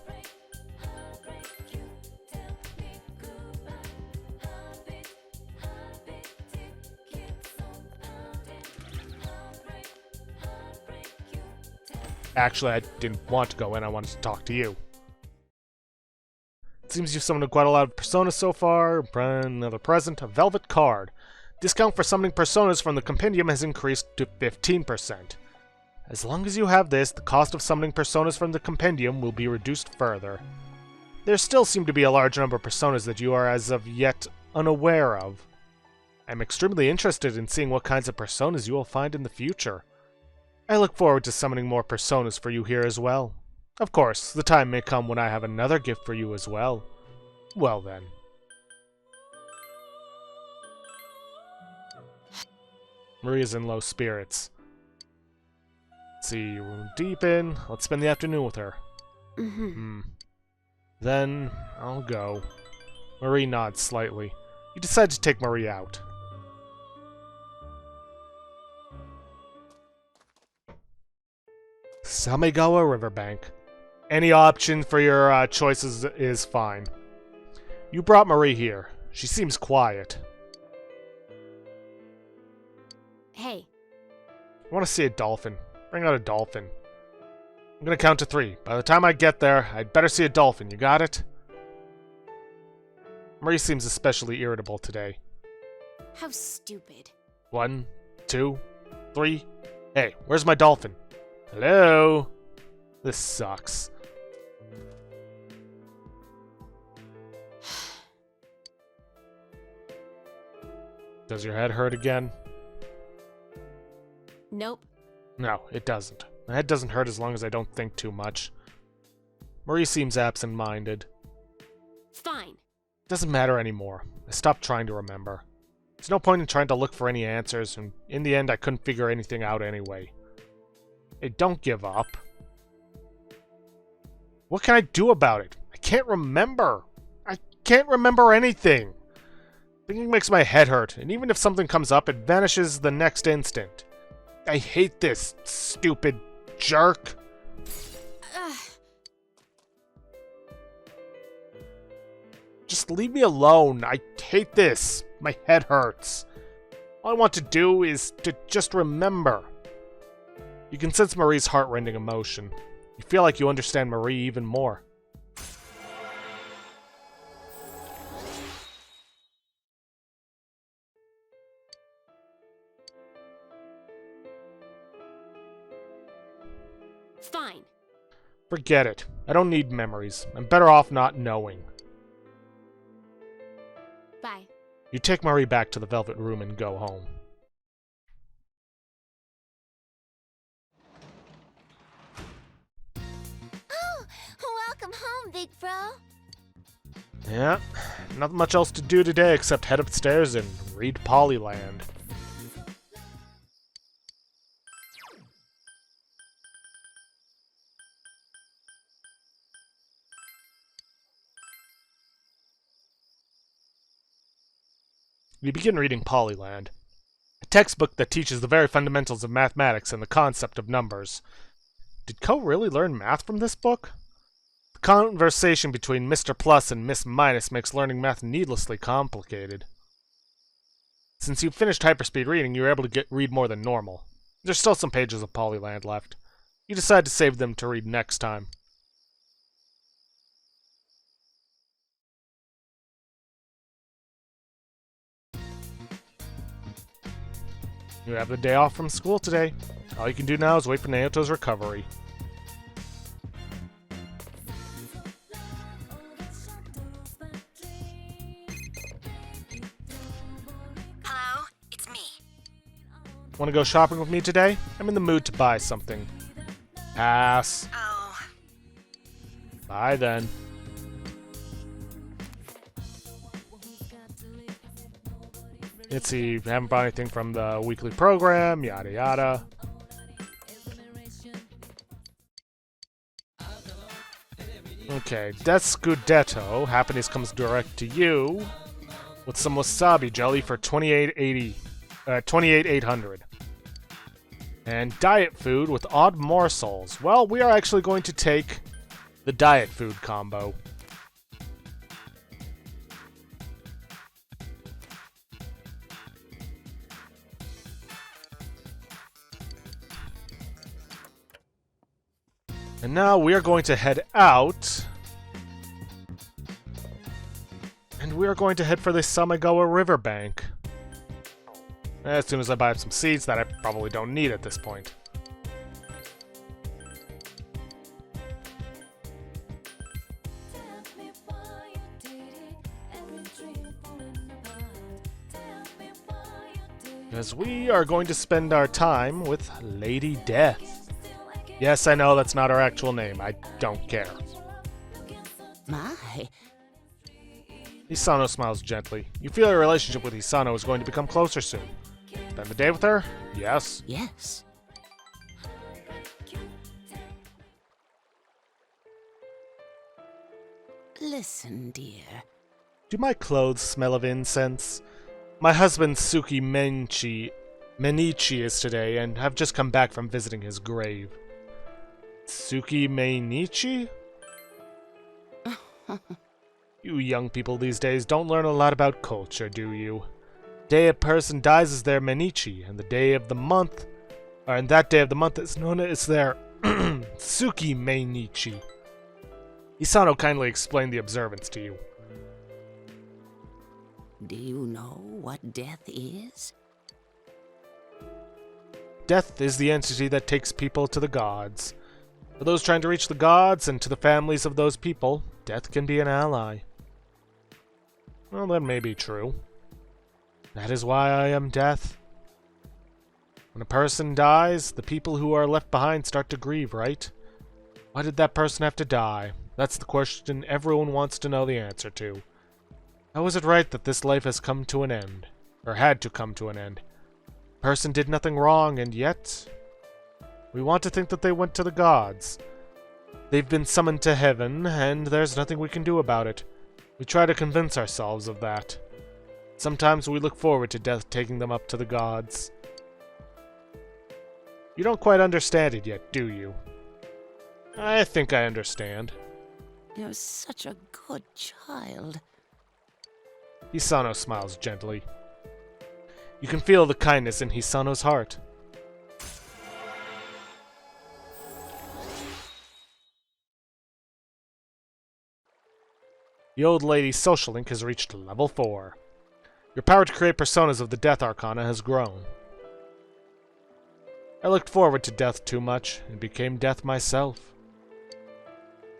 Actually, I didn't want to go in, I wanted to talk to you. It seems you've summoned quite a lot of personas so far. Another present, a velvet card. Discount for summoning personas from the compendium has increased to 15%. As long as you have this, the cost of summoning personas from the compendium will be reduced further. There still seem to be a large number of personas that you are as of yet unaware of. I'm extremely interested in seeing what kinds of personas you will find in the future. I look forward to summoning more personas for you here as well. Of course, the time may come when I have another gift for you as well. Well then. Maria's in low spirits. Let's see, room deep in. Let's spend the afternoon with her. Then, I'll go. Marie nods slightly. You decide to take Marie out. Samegawa Riverbank. Any option for your choices is fine. You brought Marie here. She seems quiet. Hey, I want to see a dolphin. Bring out a dolphin. I'm gonna count to 3. By the time I get there, I'd better see a dolphin. You got it? Marie seems especially irritable today. how stupid. 1, 2, 3. Hey, where's my dolphin? Hello? This sucks. Does your head hurt again? Nope. No, it doesn't. My head doesn't hurt as long as I don't think too much. Marie seems absent-minded. Fine. Doesn't matter anymore. I stopped trying to remember. There's no point in trying to look for any answers, and in the end I couldn't figure anything out anyway. Hey, don't give up. What can I do about it? I can't remember. I can't remember anything. Thinking makes my head hurt, and even if something comes up, it vanishes the next instant. I hate this, stupid jerk. Just leave me alone. I hate this. My head hurts. All I want to do is to just remember. You can sense Marie's heart-rending emotion. You feel like you understand Marie even more. Fine. Forget it. I don't need memories. I'm better off not knowing. Bye. You take Marie back to the Velvet Room and go home. Oh, welcome home, big bro. Yeah, nothing much else to do today except head upstairs and read Polyland. We begin reading Polyland, a textbook that teaches the very fundamentals of mathematics and the concept of numbers. Did Ko really learn math from this book? The conversation between Mr. Plus and Miss Minus makes learning math needlessly complicated. Since you finished hyperspeed reading, you were able to read more than normal. There's still some pages of Polyland left. You decide to save them to read next time. You have the day off from school today. All you can do now is wait for Naoto's recovery. Hello, it's me. Want to go shopping with me today? I'm in the mood to buy something. Pass. Oh. Bye then. Let's see, haven't bought anything from the weekly program, yada yada. Okay, Descudetto. Happiness comes direct to you with some wasabi jelly for 28,800. And diet food with odd morsels. Well, we are actually going to take the diet food combo. And now we are going to head out. And we are going to head for the Samegawa riverbank. As soon as I buy up some seeds that I probably don't need at this point. Because we are going to spend our time with Lady Death. Yes, I know that's not her actual name. I don't care. My. Hisano smiles gently. You feel your relationship with Hisano is going to become closer soon. Spend the day with her? Yes. Yes. Listen, dear. Do my clothes smell of incense? My husband Suki Menichi is today, and have just come back from visiting his grave. Suki Menichi? You young people these days don't learn a lot about culture, do you? Day a person dies is their Menichi, and the day of the month, and that day of the month is known as their Suki Menichi. Hisano kindly explained the observance to you. Do you know what death is? Death is the entity that takes people to the gods. For those trying to reach the gods and to the families of those people, death can be an ally. Well, that may be true. That is why I am death. When a person dies, the people who are left behind start to grieve, right? Why did that person have to die? That's the question everyone wants to know the answer to. How is it right that this life has come to an end? Or had to come to an end? The person did nothing wrong, and yet... we want to think that they went to the gods. They've been summoned to heaven, and there's nothing we can do about it. We try to convince ourselves of that. Sometimes we look forward to death taking them up to the gods. You don't quite understand it yet, do you? I think I understand. You're such a good child. Hisano smiles gently. You can feel the kindness in Hisano's heart. The old lady's social link has reached level 4. Your power to create personas of the Death Arcana has grown. I looked forward to death too much, and became death myself.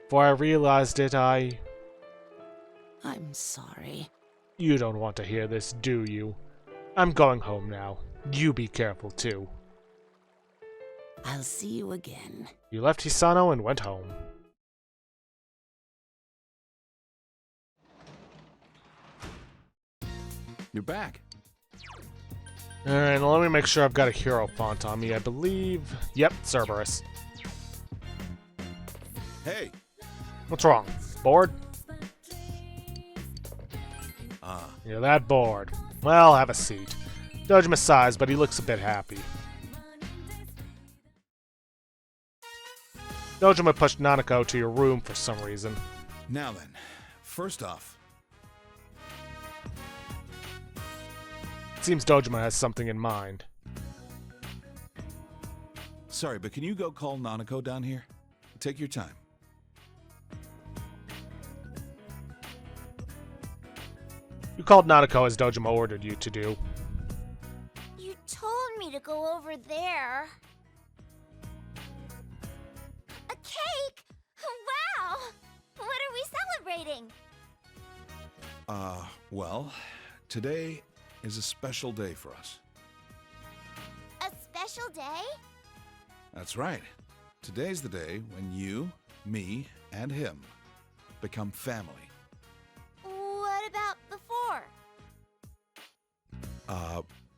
Before I realized it, I'm sorry. You don't want to hear this, do you? I'm going home now. You be careful, too. I'll see you again. You left Hisano and went home. You're back. Alright, let me make sure I've got a hero font on me. I believe... Yep, Cerberus. Hey. What's wrong? Bored? Ah. You're that bored. Well, have a seat. Dojima sighs, but he looks a bit happy. Dojima pushed Nanako to your room for some reason. Now then, first off, It seems Dojima has something in mind. sorry, but can you go call Nanako down here? Take your time. You called Nanako as Dojima ordered you to do. You told me to go over there. A cake? Wow! What are we celebrating? Well, today is a special day for us. A special day? That's right. Today's the day when you, me, and him become family. What about before?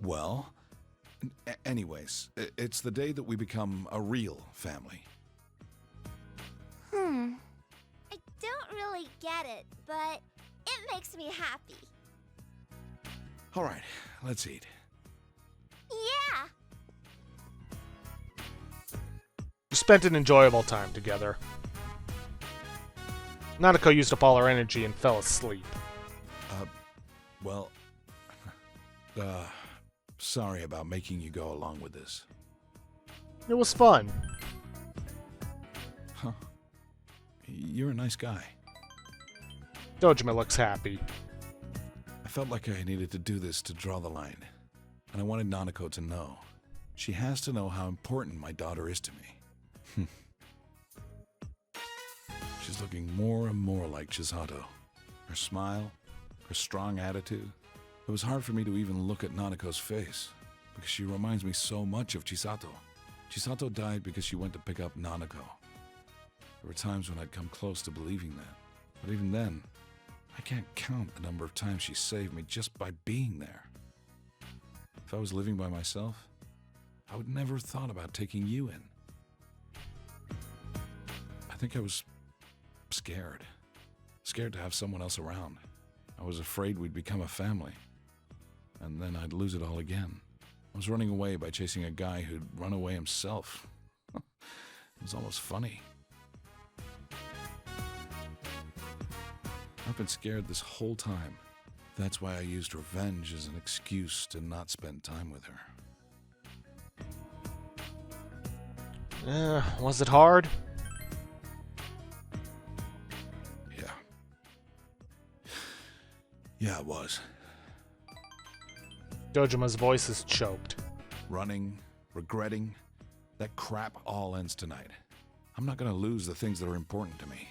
Well, anyways, it's the day that we become a real family. I don't really get it, but it makes me happy. All right, let's eat. Yeah! You spent an enjoyable time together. Nanako used up all her energy and fell asleep. Well, sorry about making you go along with this. It was fun. Huh. You're a nice guy. Dojima looks happy. I felt like I needed to do this to draw the line. And I wanted Nanako to know. She has to know how important my daughter is to me. She's looking more and more like Chisato. Her smile, her strong attitude. It was hard for me to even look at Nanako's face, because she reminds me so much of Chisato. Chisato died because she went to pick up Nanako. There were times when I'd come close to believing that. But even then, I can't count the number of times she saved me just by being there. If I was living by myself, I would never have thought about taking you in. I think I was scared. Scared to have someone else around. I I was afraid we'd become a family. And then I'd lose it all again. I was running away by chasing a guy who'd run away himself. It was almost funny. I've been scared this whole time. That's why I used revenge as an excuse to not spend time with her. Was it hard? Yeah. Yeah, it was. Dojima's voice is choked. Running, regretting, that crap all ends tonight. I'm not gonna lose the things that are important to me.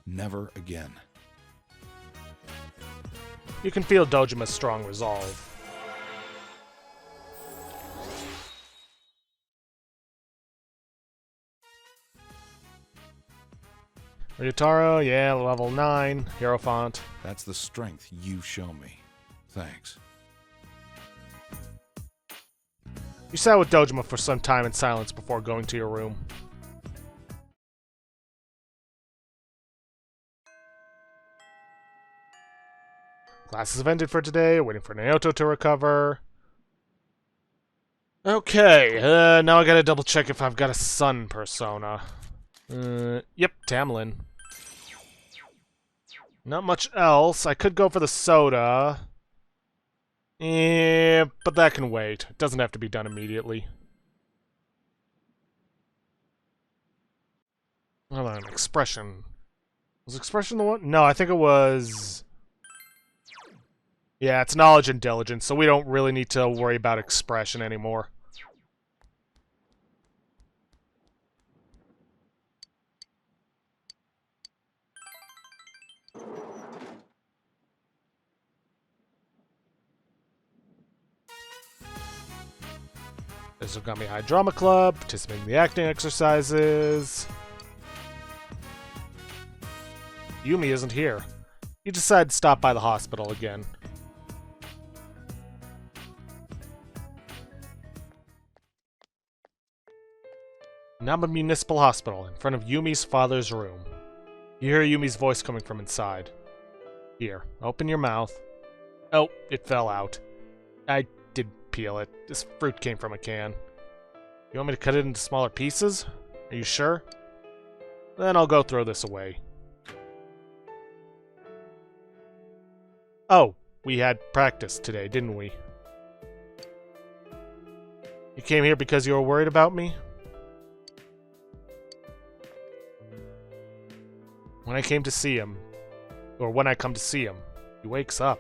Never again. You can feel Dojima's strong resolve. Ryutaro, yeah, level 9, Hierophant. That's the strength you show me. Thanks. You sat with Dojima for some time in silence before going to your room. Classes have ended for today, waiting for Naoto to recover. Okay, now I gotta double check if I've got a sun persona. Yep, Tamlin. Not much else. I could go for the soda. But that can wait. It doesn't have to be done immediately. Hold on, expression. Was expression the one? No, I think it was... Yeah, it's knowledge and diligence, so we don't really need to worry about expression anymore. There's Ogami High Drama Club, participating in the acting exercises. Yumi isn't here. You decide to stop by the hospital again. Namba Municipal Hospital, in front of Yumi's father's room. You hear Yumi's voice coming from inside. Here, open your mouth. Oh, it fell out. I did peel it. This fruit came from a can. You want me to cut it into smaller pieces? Are you sure? Then I'll go throw this away. Oh, we had practice today, didn't we? You came here because you were worried about me? When I come to see him, he wakes up.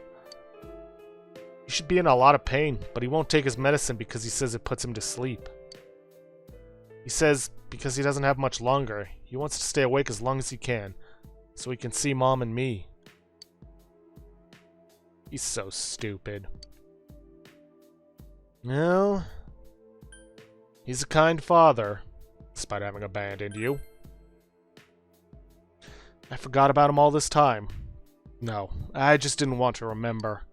He should be in a lot of pain, but he won't take his medicine because he says it puts him to sleep. He says because he doesn't have much longer, he wants to stay awake as long as he can, so he can see Mom and me. He's so stupid. Well, he's a kind father, despite having abandoned you. I forgot about him all this time. No, I just didn't want to remember.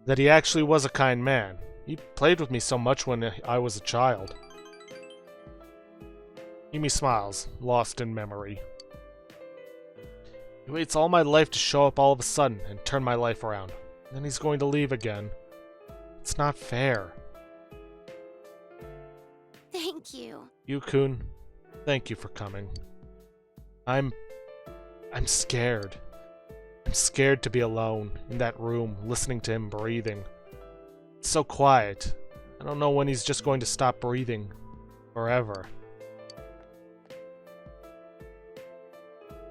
That he actually was a kind man. He played with me so much when I was a child. Yumi smiles, lost in memory. He waits all my life to show up all of a sudden and turn my life around. Then he's going to leave again. It's not fair. Thank you. Yukun, thank you for coming. I'm scared. I'm scared to be alone in that room, listening to him breathing. It's so quiet. I don't know when he's just going to stop breathing. Forever.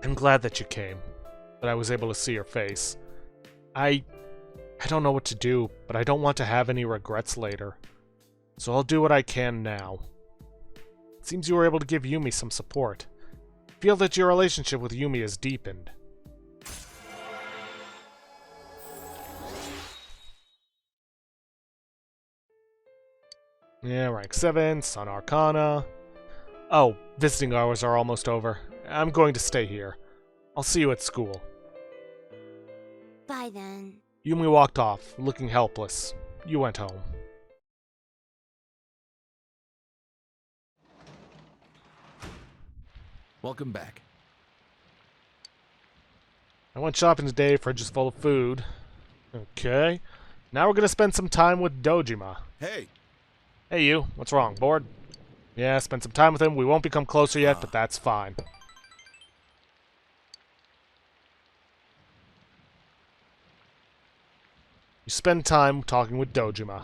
I'm glad that you came. That I was able to see your face. I don't know what to do, but I don't want to have any regrets later. So I'll do what I can now. It seems you were able to give Yumi some support. I feel that your relationship with Yumi has deepened. Yeah, rank 7, Sun Arcana. Oh, visiting hours are almost over. I'm going to stay here. I'll see you at school. Bye then. Yumi walked off, looking helpless. You went home. Welcome back. I went shopping today, fridge is full of food. Okay. Now we're gonna spend some time with Dojima. Hey, Hey you, what's wrong? Bored? Yeah, spend some time with him. We won't become closer yet, but that's fine. You spend time talking with Dojima.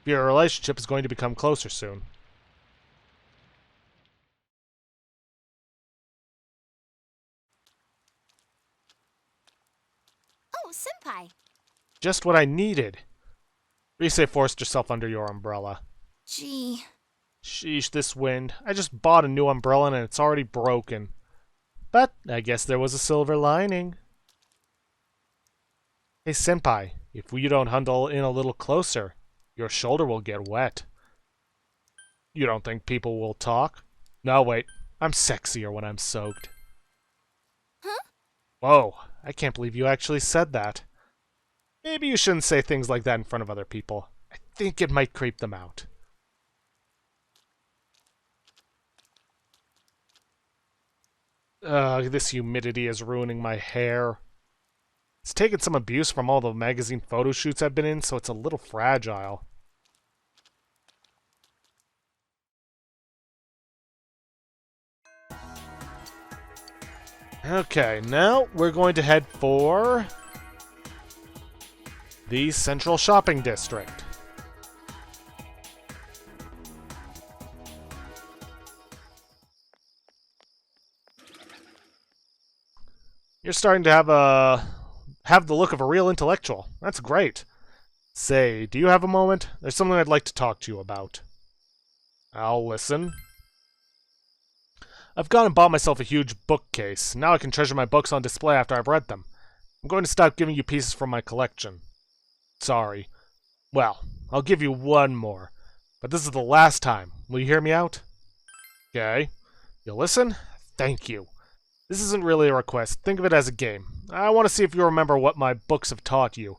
Your relationship is going to become closer soon. Oh, Senpai. Just what I needed. Rise forced herself under your umbrella. Gee. Sheesh, this wind. I just bought a new umbrella and it's already broken. But I guess there was a silver lining. Hey, Senpai, if you don't huddle in a little closer, your shoulder will get wet. You don't think people will talk? No, wait. I'm sexier when I'm soaked. Huh? Whoa, I can't believe you actually said that. Maybe you shouldn't say things like that in front of other people. I think it might creep them out. This humidity is ruining my hair. It's taken some abuse from all the magazine photo shoots I've been in, so it's a little fragile. Okay, now we're going to head for the Central Shopping District. You're starting to have the look of a real intellectual. That's great. Say, do you have a moment? There's something I'd like to talk to you about. I'll listen. I've gone and bought myself a huge bookcase. Now I can treasure my books on display after I've read them. I'm going to stop giving you pieces from my collection. Sorry. Well, I'll give you one more. But this is the last time. Will you hear me out? Okay. You'll listen? Thank you. This isn't really a request. Think of it as a game. I want to see if you remember what my books have taught you.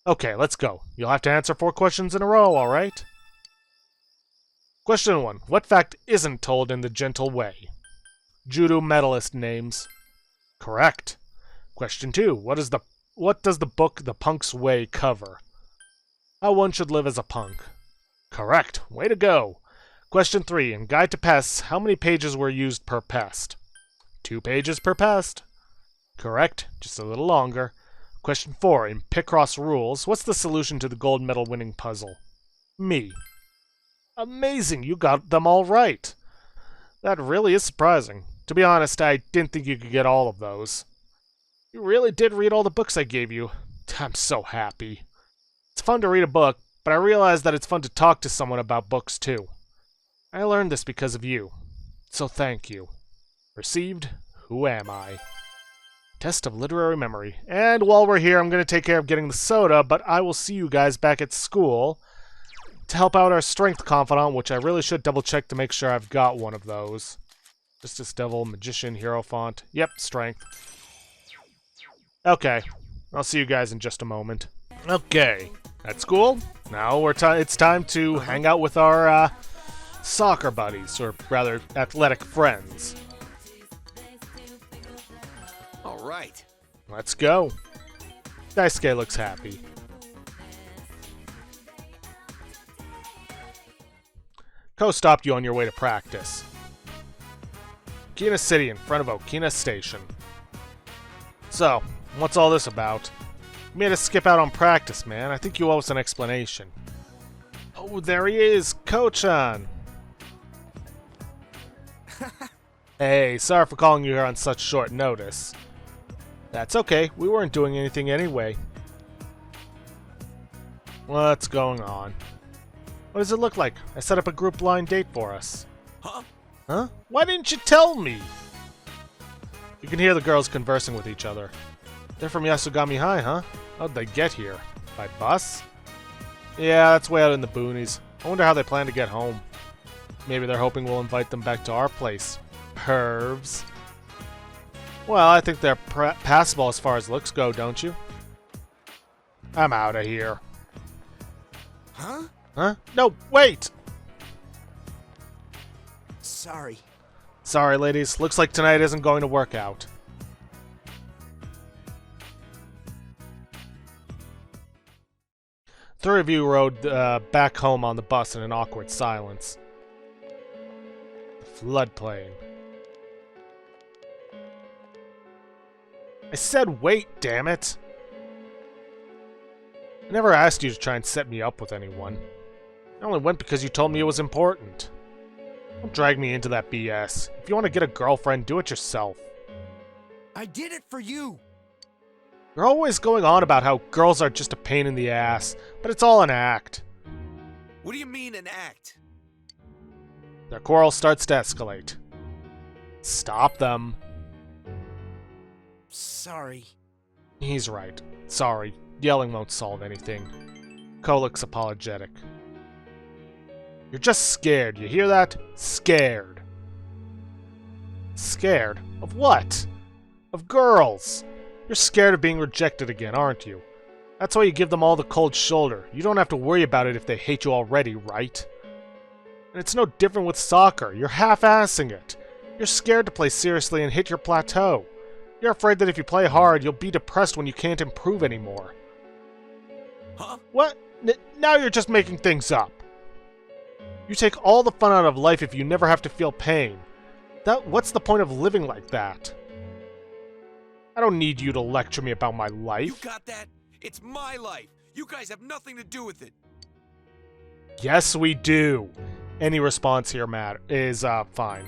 Okay, let's go. You'll have to answer 4 questions in a row, alright? Question 1. What fact isn't told in the gentle way? Judo medalist names. Correct. Question 2. What does the book The Punk's Way cover? How one should live as a punk. Correct. Way to go. Question 3. In Guide to Pests, how many pages were used per pest? 2 pages per pest. Correct. Just a little longer. Question 4. In Picross Rules, what's the solution to the gold medal winning puzzle? Me. Amazing. You got them all right. That really is surprising. To be honest, I didn't think you could get all of those. You really did read all the books I gave you. I'm so happy. It's fun to read a book, but I realize that it's fun to talk to someone about books too. I learned this because of you. So thank you. Received, Who Am I? Test of literary memory. And while we're here, I'm going to take care of getting the soda, but I will see you guys back at school to help out our strength confidant, which I really should double check to make sure I've got one of those. Justice, Devil, Magician, Hierophant. Yep, strength. Okay, I'll see you guys in just a moment. Okay, at school, now it's time to hang out with our soccer buddies, or rather, athletic friends. all right. Let's go. Daisuke looks happy. Ko stopped you on your way to practice. Okina City in front of Okina Station. So, what's all this about? You made us skip out on practice, man. I think you owe us an explanation. Oh, there he is, Ko-chan! Hey, sorry for calling you here on such short notice. That's okay, we weren't doing anything anyway. What's going on? What does it look like? I set up a group blind date for us. Huh? Huh? Why didn't you tell me? You can hear the girls conversing with each other. They're from Yasugami High, huh? How'd they get here? By bus? Yeah, that's way out in the boonies. I wonder how they plan to get home. Maybe they're hoping we'll invite them back to our place. Pervs. Well, I think they're passable as far as looks go, don't you? I'm out of here. Huh? Huh? No, wait! Sorry. Sorry, ladies. Looks like tonight isn't going to work out. Three of you rode back home on the bus in an awkward silence. The floodplain. I said wait, damn it! I never asked you to try and set me up with anyone. I only went because you told me it was important. Don't drag me into that BS. If you want to get a girlfriend, do it yourself. I did it for you! You're always going on about how girls are just a pain in the ass, but it's all an act. What do you mean an act? Their quarrel starts to escalate. Stop them. Sorry. He's right. Sorry. Yelling won't solve anything. Kolik's apologetic. You're just scared, you hear that? Scared. Scared? Of what? Of girls! You're scared of being rejected again, aren't you? That's why you give them all the cold shoulder. You don't have to worry about it if they hate you already, right? And it's no different with soccer. You're half-assing it. You're scared to play seriously and hit your plateau. You're afraid that if you play hard, you'll be depressed when you can't improve anymore. Huh? What? Now you're just making things up. You take all the fun out of life if you never have to feel pain. What's the point of living like that? I don't need you to lecture me about my life. You got that? It's my life. You guys have nothing to do with it. Yes, we do. Any response here, Matt, is fine.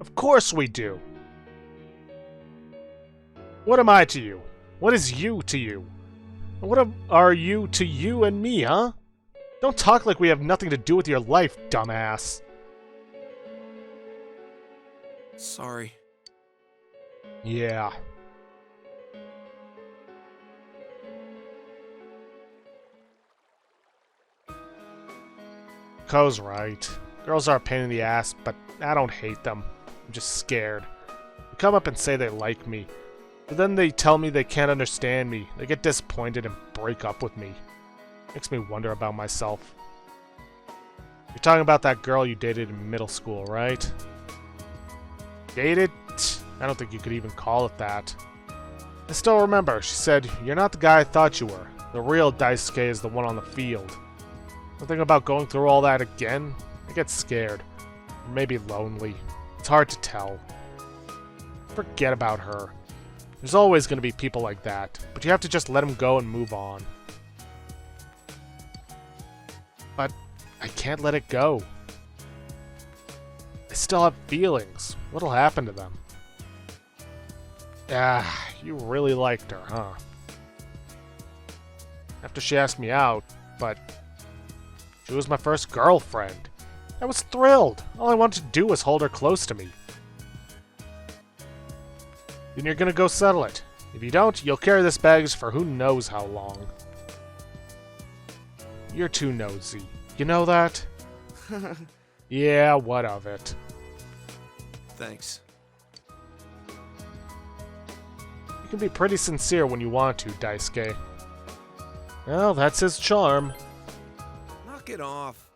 Of course we do. What am I to you? What is you to you? What are you to you and me, huh? Don't talk like we have nothing to do with your life, dumbass. Sorry. Yeah. Ko's right. Girls are a pain in the ass, but I don't hate them. I'm just scared. They come up and say they like me, but then they tell me they can't understand me. They get disappointed and break up with me. Makes me wonder about myself. You're talking about that girl you dated in middle school, right? Dated? I don't think you could even call it that. I still remember, she said, "You're not the guy I thought you were. The real Daisuke is the one on the field." Something about going through all that again? I get scared. Or maybe lonely. It's hard to tell. Forget about her. There's always going to be people like that, but you have to just let them go and move on. But I can't let it go. I still have feelings. What'll happen to them? Ah, you really liked her, huh? After she asked me out, but she was my first girlfriend. I was thrilled. All I wanted to do was hold her close to me. Then you're gonna go settle it. If you don't, you'll carry this baggage for who knows how long. You're too nosy. You know that? Yeah, what of it? Thanks. You can be pretty sincere when you want to, Daisuke. Well, that's his charm. Knock it off.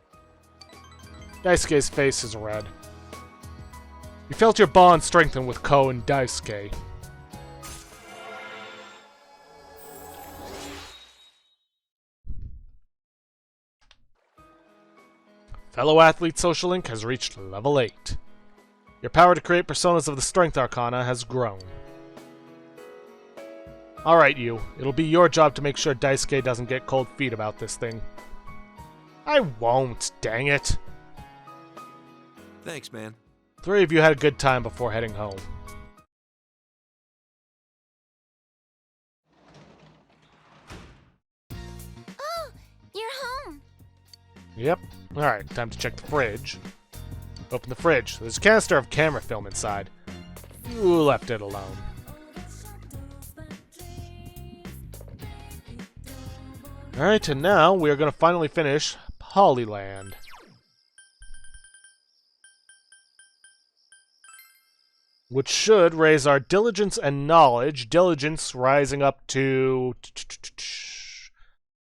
Daisuke's face is red. You felt your bond strengthen with Ko and Daisuke. Fellow Athlete Social Link has reached level 8. Your power to create personas of the Strength Arcana has grown. Alright, you. It'll be your job to make sure Daisuke doesn't get cold feet about this thing. I won't, dang it. Thanks, man. 3 of you had a good time before heading home. Oh, you're home. Yep. Alright, time to check the fridge. Open the fridge. There's a canister of camera film inside. You left it alone. Alright, and now we are going to finally finish Polyland. Which should raise our diligence and knowledge. Diligence rising up to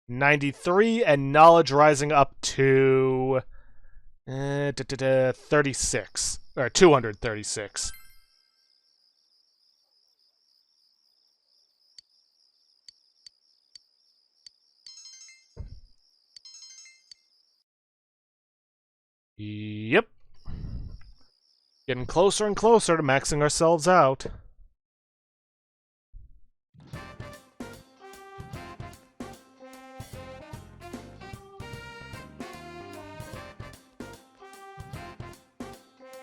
93 and knowledge rising up to 36 or 236. Yep. Getting closer and closer to maxing ourselves out.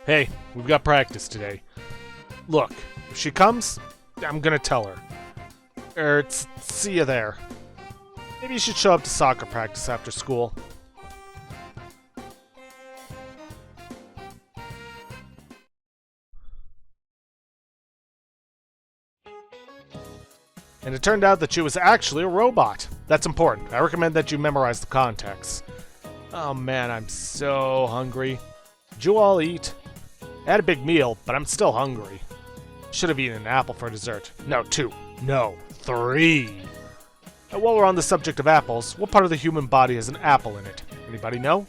Hey, we've got practice today. Look, if she comes, I'm gonna tell her. See you there. Maybe you should show up to soccer practice after school. And it turned out that she was actually a robot. That's important. I recommend that you memorize the context. Oh man, I'm so hungry. Did you all eat? I had a big meal, but I'm still hungry. Should have eaten an apple for dessert. No, 2. No, 3. And while we're on the subject of apples, what part of the human body has an apple in it? Anybody know?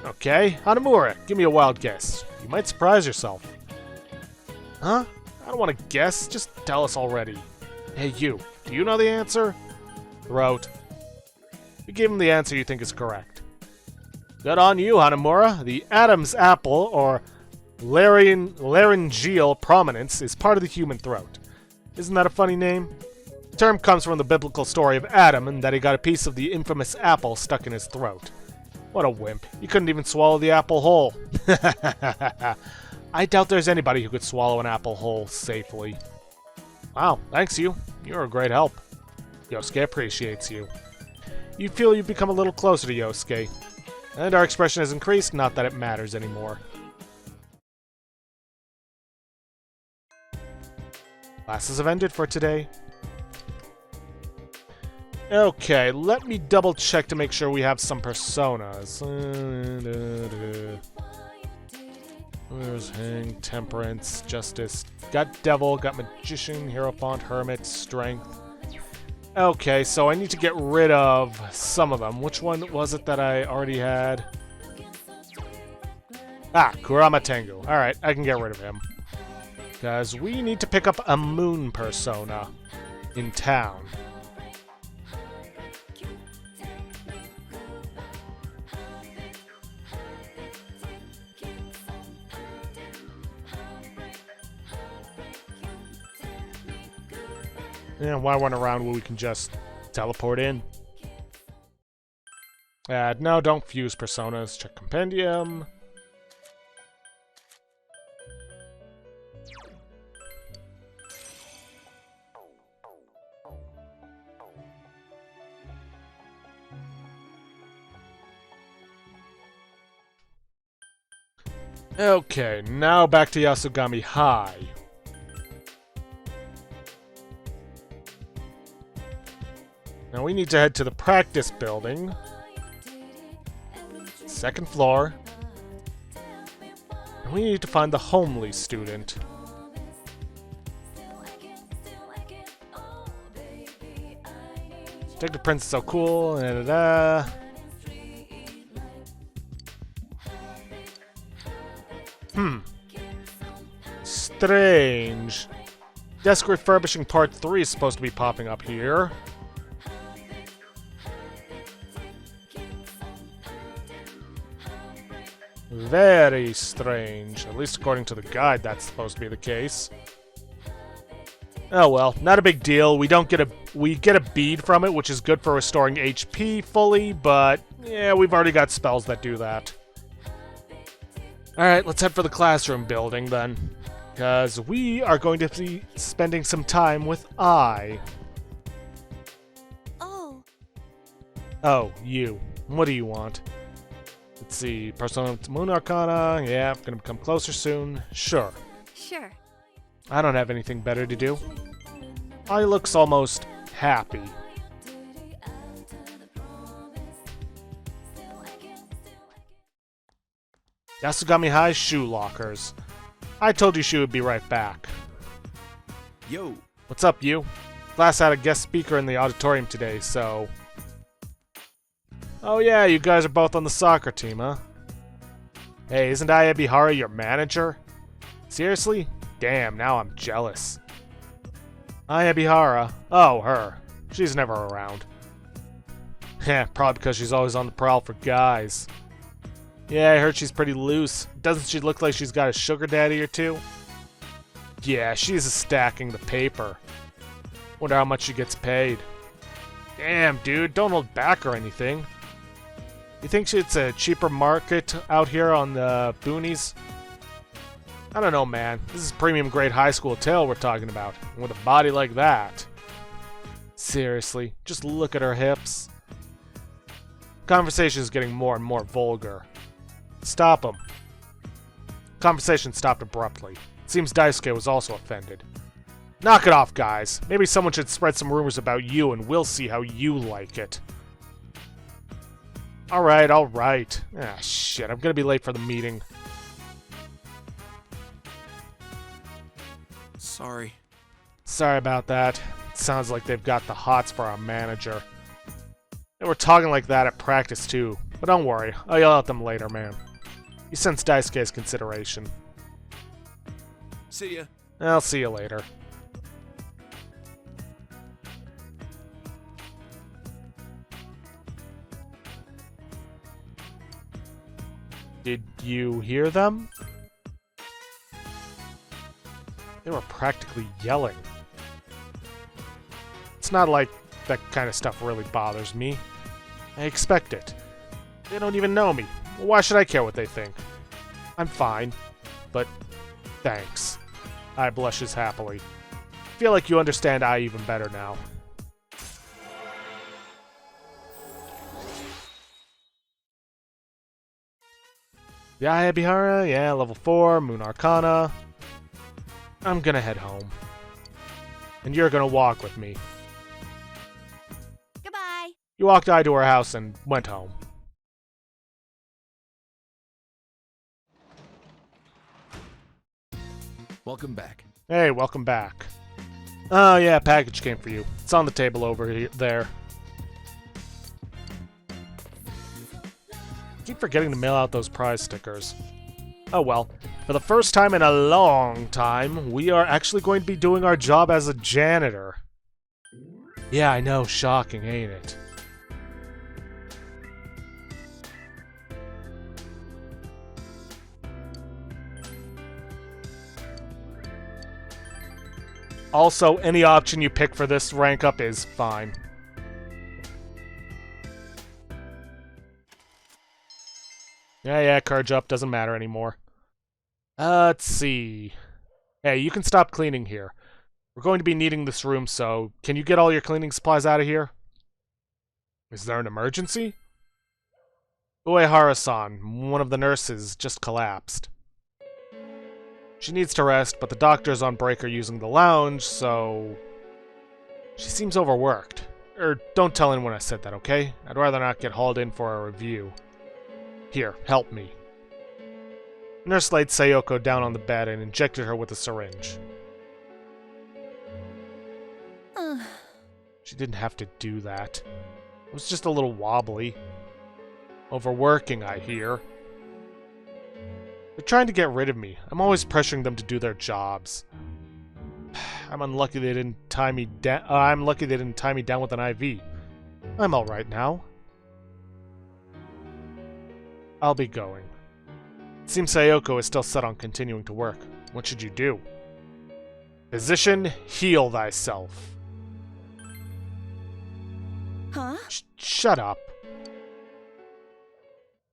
Okay, Hanamura, give me a wild guess. You might surprise yourself. Huh? I don't want to guess, just tell us already. Hey you, do you know the answer? Throat. You gave him the answer you think is correct. Good on you, Hanamura. The Adam's apple, or laryngeal prominence, is part of the human throat. Isn't that a funny name? The term comes from the biblical story of Adam and that he got a piece of the infamous apple stuck in his throat. What a wimp. He couldn't even swallow the apple whole. I doubt there's anybody who could swallow an apple whole safely. Wow, thanks you. You're a great help. Yosuke appreciates you. You feel you've become a little closer to Yosuke. And our expression has increased, not that it matters anymore. Classes have ended for today. Okay, let me double check to make sure we have some personas. Where's Hang, Temperance, Justice. Got Devil, got Magician, Hierophant, Hermit, Strength. Okay, so I need to get rid of some of them. Which one was it that I already had? Ah, Kurama Tengu. Alright, I can get rid of him. Because we need to pick up a moon persona in town. Yeah, why run around when we can just teleport in? No, don't fuse personas. Check compendium. Okay, now back to Yasugami High. Now we need to head to the practice building. Second floor. And we need to find the homely student. Detective Prince is so cool. Da, da, da. Strange. Desk refurbishing part 3 is supposed to be popping up here. Very strange. At least according to the guide, that's supposed to be the case. Oh well, not a big deal. We get a bead from it, which is good for restoring HP fully, but yeah, we've already got spells that do that. Alright, let's head for the classroom building then. Because we are going to be spending some time with I. Oh. Oh, you. What do you want? Let's see. Persona Moon Arcana. Yeah, gonna become closer soon. Sure. Sure. I don't have anything better to do. I looks almost happy. Yasugami High shoe lockers. I told you she would be right back. Yo. What's up, you? Class had a guest speaker in the auditorium today, so... Oh yeah, you guys are both on the soccer team, huh? Hey, isn't Aya Bihara your manager? Seriously? Damn, now I'm jealous. Aya Bihara? Oh, her. She's never around. Heh, probably because she's always on the prowl for guys. Yeah, I heard she's pretty loose. Doesn't she look like she's got a sugar daddy or two? Yeah, she's stacking the paper. Wonder how much she gets paid. Damn, dude, don't hold back or anything. You think it's a cheaper market out here on the boonies? I don't know, man. This is premium grade high school tail we're talking about. And with a body like that. Seriously, just look at her hips. Conversation is getting more and more vulgar. Stop him. Conversation stopped abruptly. It seems Daisuke was also offended. Knock it off, guys. Maybe someone should spread some rumors about you and we'll see how you like it. Alright, alright. Ah, shit, I'm gonna be late for the meeting. Sorry. Sorry about that. Sounds like they've got the hots for our manager. They were talking like that at practice too. But don't worry, I'll yell at them later, man. You sense Daisuke's consideration. See ya. I'll see you later. Did you hear them? They were practically yelling. It's not like that kind of stuff really bothers me. I expect it. They don't even know me. Why should I care what they think? I'm fine, but thanks. I blushes happily. Feel like you understand I even better now. Yeah, Bihara, yeah, level 4, Moon Arcana. I'm gonna head home. And you're gonna walk with me. Goodbye. You walked I to her house and went home. Welcome back. Hey, welcome back. Oh yeah, package came for you. It's on the table over here, there. Keep forgetting to mail out those prize stickers. Oh well. For the first time in a long time, we are actually going to be doing our job as a janitor. Yeah, I know, shocking, ain't it? Also, any option you pick for this rank up is fine. Yeah, courage up, doesn't matter anymore. Let's see. Hey, you can stop cleaning here. We're going to be needing this room, so can you get all your cleaning supplies out of here? Is there an emergency? Uehara-san, one of the nurses, just collapsed. She needs to rest, but the doctor's on break or using the lounge, so... She seems overworked. Don't tell anyone I said that, okay? I'd rather not get hauled in for a review. Here, help me. Nurse laid Sayoko down on the bed and injected her with a syringe. She didn't have to do that. It was just a little wobbly. Overworking, I hear. They're trying to get rid of me. I'm always pressuring them to do their jobs. I'm unlucky they didn't tie me down. I'm lucky they didn't tie me down with an IV. I'm all right now. I'll be going. It seems Sayoko is still set on continuing to work. What should you do? Physician, heal thyself. Huh? Shut up.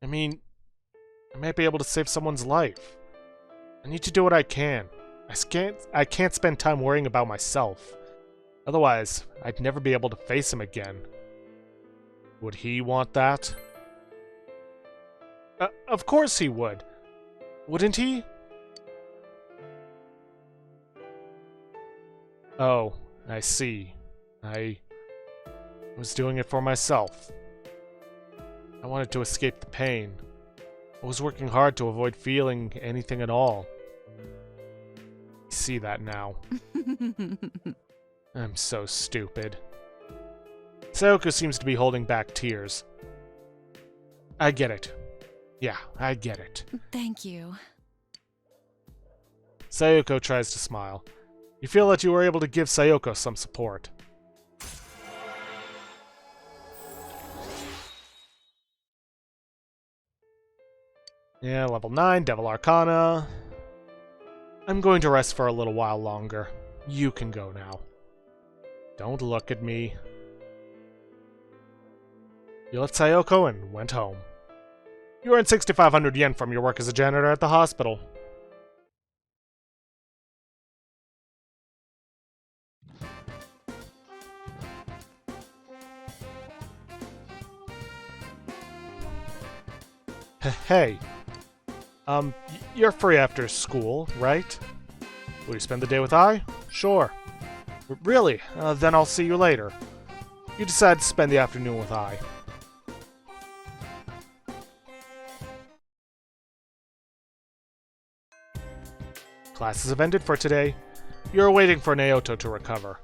I mean, I might be able to save someone's life. I need to do what I can. I can't spend time worrying about myself. Otherwise, I'd never be able to face him again. Would he want that? Of course he would. Wouldn't he? Oh, I see. I was doing it for myself. I wanted to escape the pain. I was working hard to avoid feeling anything at all. I see that now. I'm so stupid. Sayoko seems to be holding back tears. I get it. Yeah, I get it. Thank you. Sayoko tries to smile. You feel that you were able to give Sayoko some support. Yeah, level 9, Devil Arcana. I'm going to rest for a little while longer. You can go now. Don't look at me. You left Sayoko and went home. You earned 6,500 yen from your work as a janitor at the hospital. Hey. You're free after school, right? Will you spend the day with I? Sure. Really? Then I'll see you later. You decide to spend the afternoon with I. Classes have ended for today. You're waiting for Naoto to recover.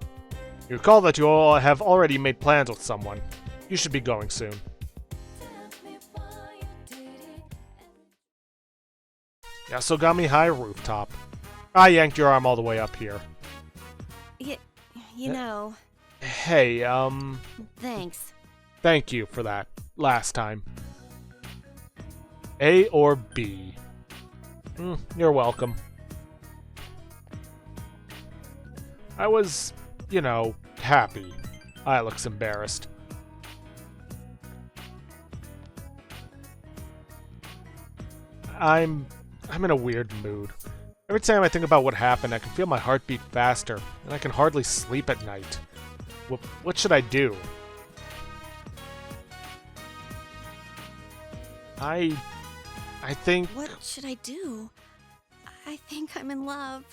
You recall that you all have already made plans with someone. You should be going soon. Yasogami High Rooftop. I yanked your arm all the way up here. You know... Hey, Thanks. Thank you for that. Last time. A or B? You're welcome. I was, happy. I looks embarrassed. I'm in a weird mood. Every time I think about what happened, I can feel my heart beat faster, and I can hardly sleep at night. What should I do? I think... What should I do? I think I'm in love.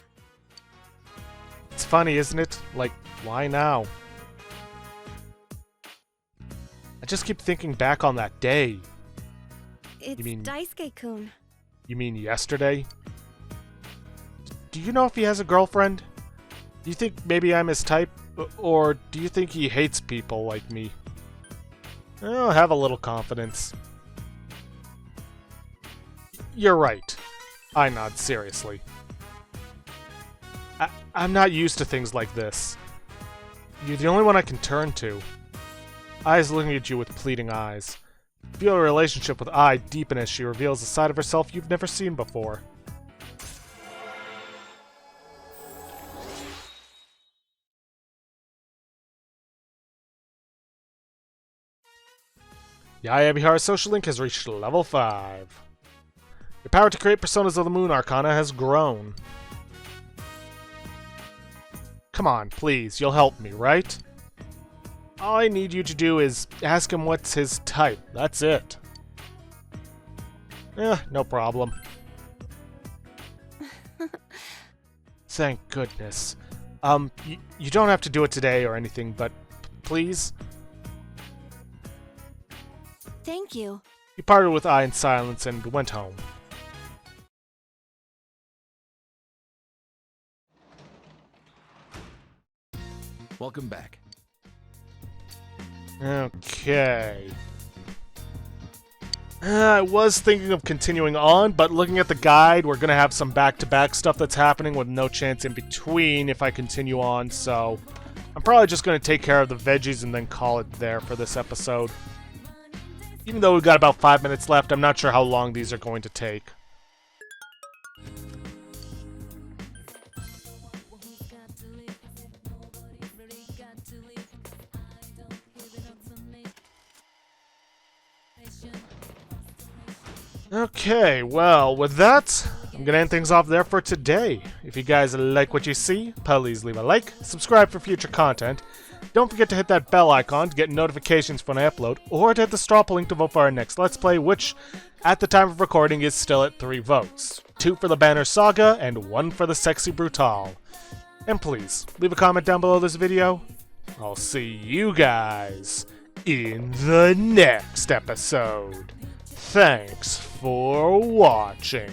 It's funny, isn't it? Like, why now? I just keep thinking back on that day. It's Daisuke-kun. You mean yesterday? Do you know if he has a girlfriend? Do you think maybe I'm his type? Or do you think he hates people like me? Oh, have a little confidence. You're right. I nod seriously. I'm not used to things like this. You're the only one I can turn to. I's looking at you with pleading eyes. Feel a relationship with I deepen as she reveals a side of herself you've never seen before. Yaya Bihara's social link has reached level 5. Your power to create personas of the Moon Arcana has grown. Come on, please, you'll help me, right? All I need you to do is ask him what's his type. That's it. No problem. Thank goodness. You don't have to do it today or anything, but please? Thank you. He parted with I in silence and went home. Welcome back. Okay. I was thinking of continuing on, but looking at the guide, we're gonna have some back-to-back stuff that's happening with no chance in between if I continue on, so I'm probably just gonna take care of the veggies and then call it there for this episode. Even though we've got about 5 minutes left, I'm not sure how long these are going to take. Okay, well, with that, I'm gonna end things off there for today. If you guys like what you see, please leave a like, subscribe for future content. Don't forget to hit that bell icon to get notifications when I upload, or to hit the straw poll link to vote for our next Let's Play, which, at the time of recording, is still at 3 votes. 2 for the Banner Saga, and 1 for the Sexy Brutal. And please, leave a comment down below this video. I'll see you guys in the next episode. Thanks for watching.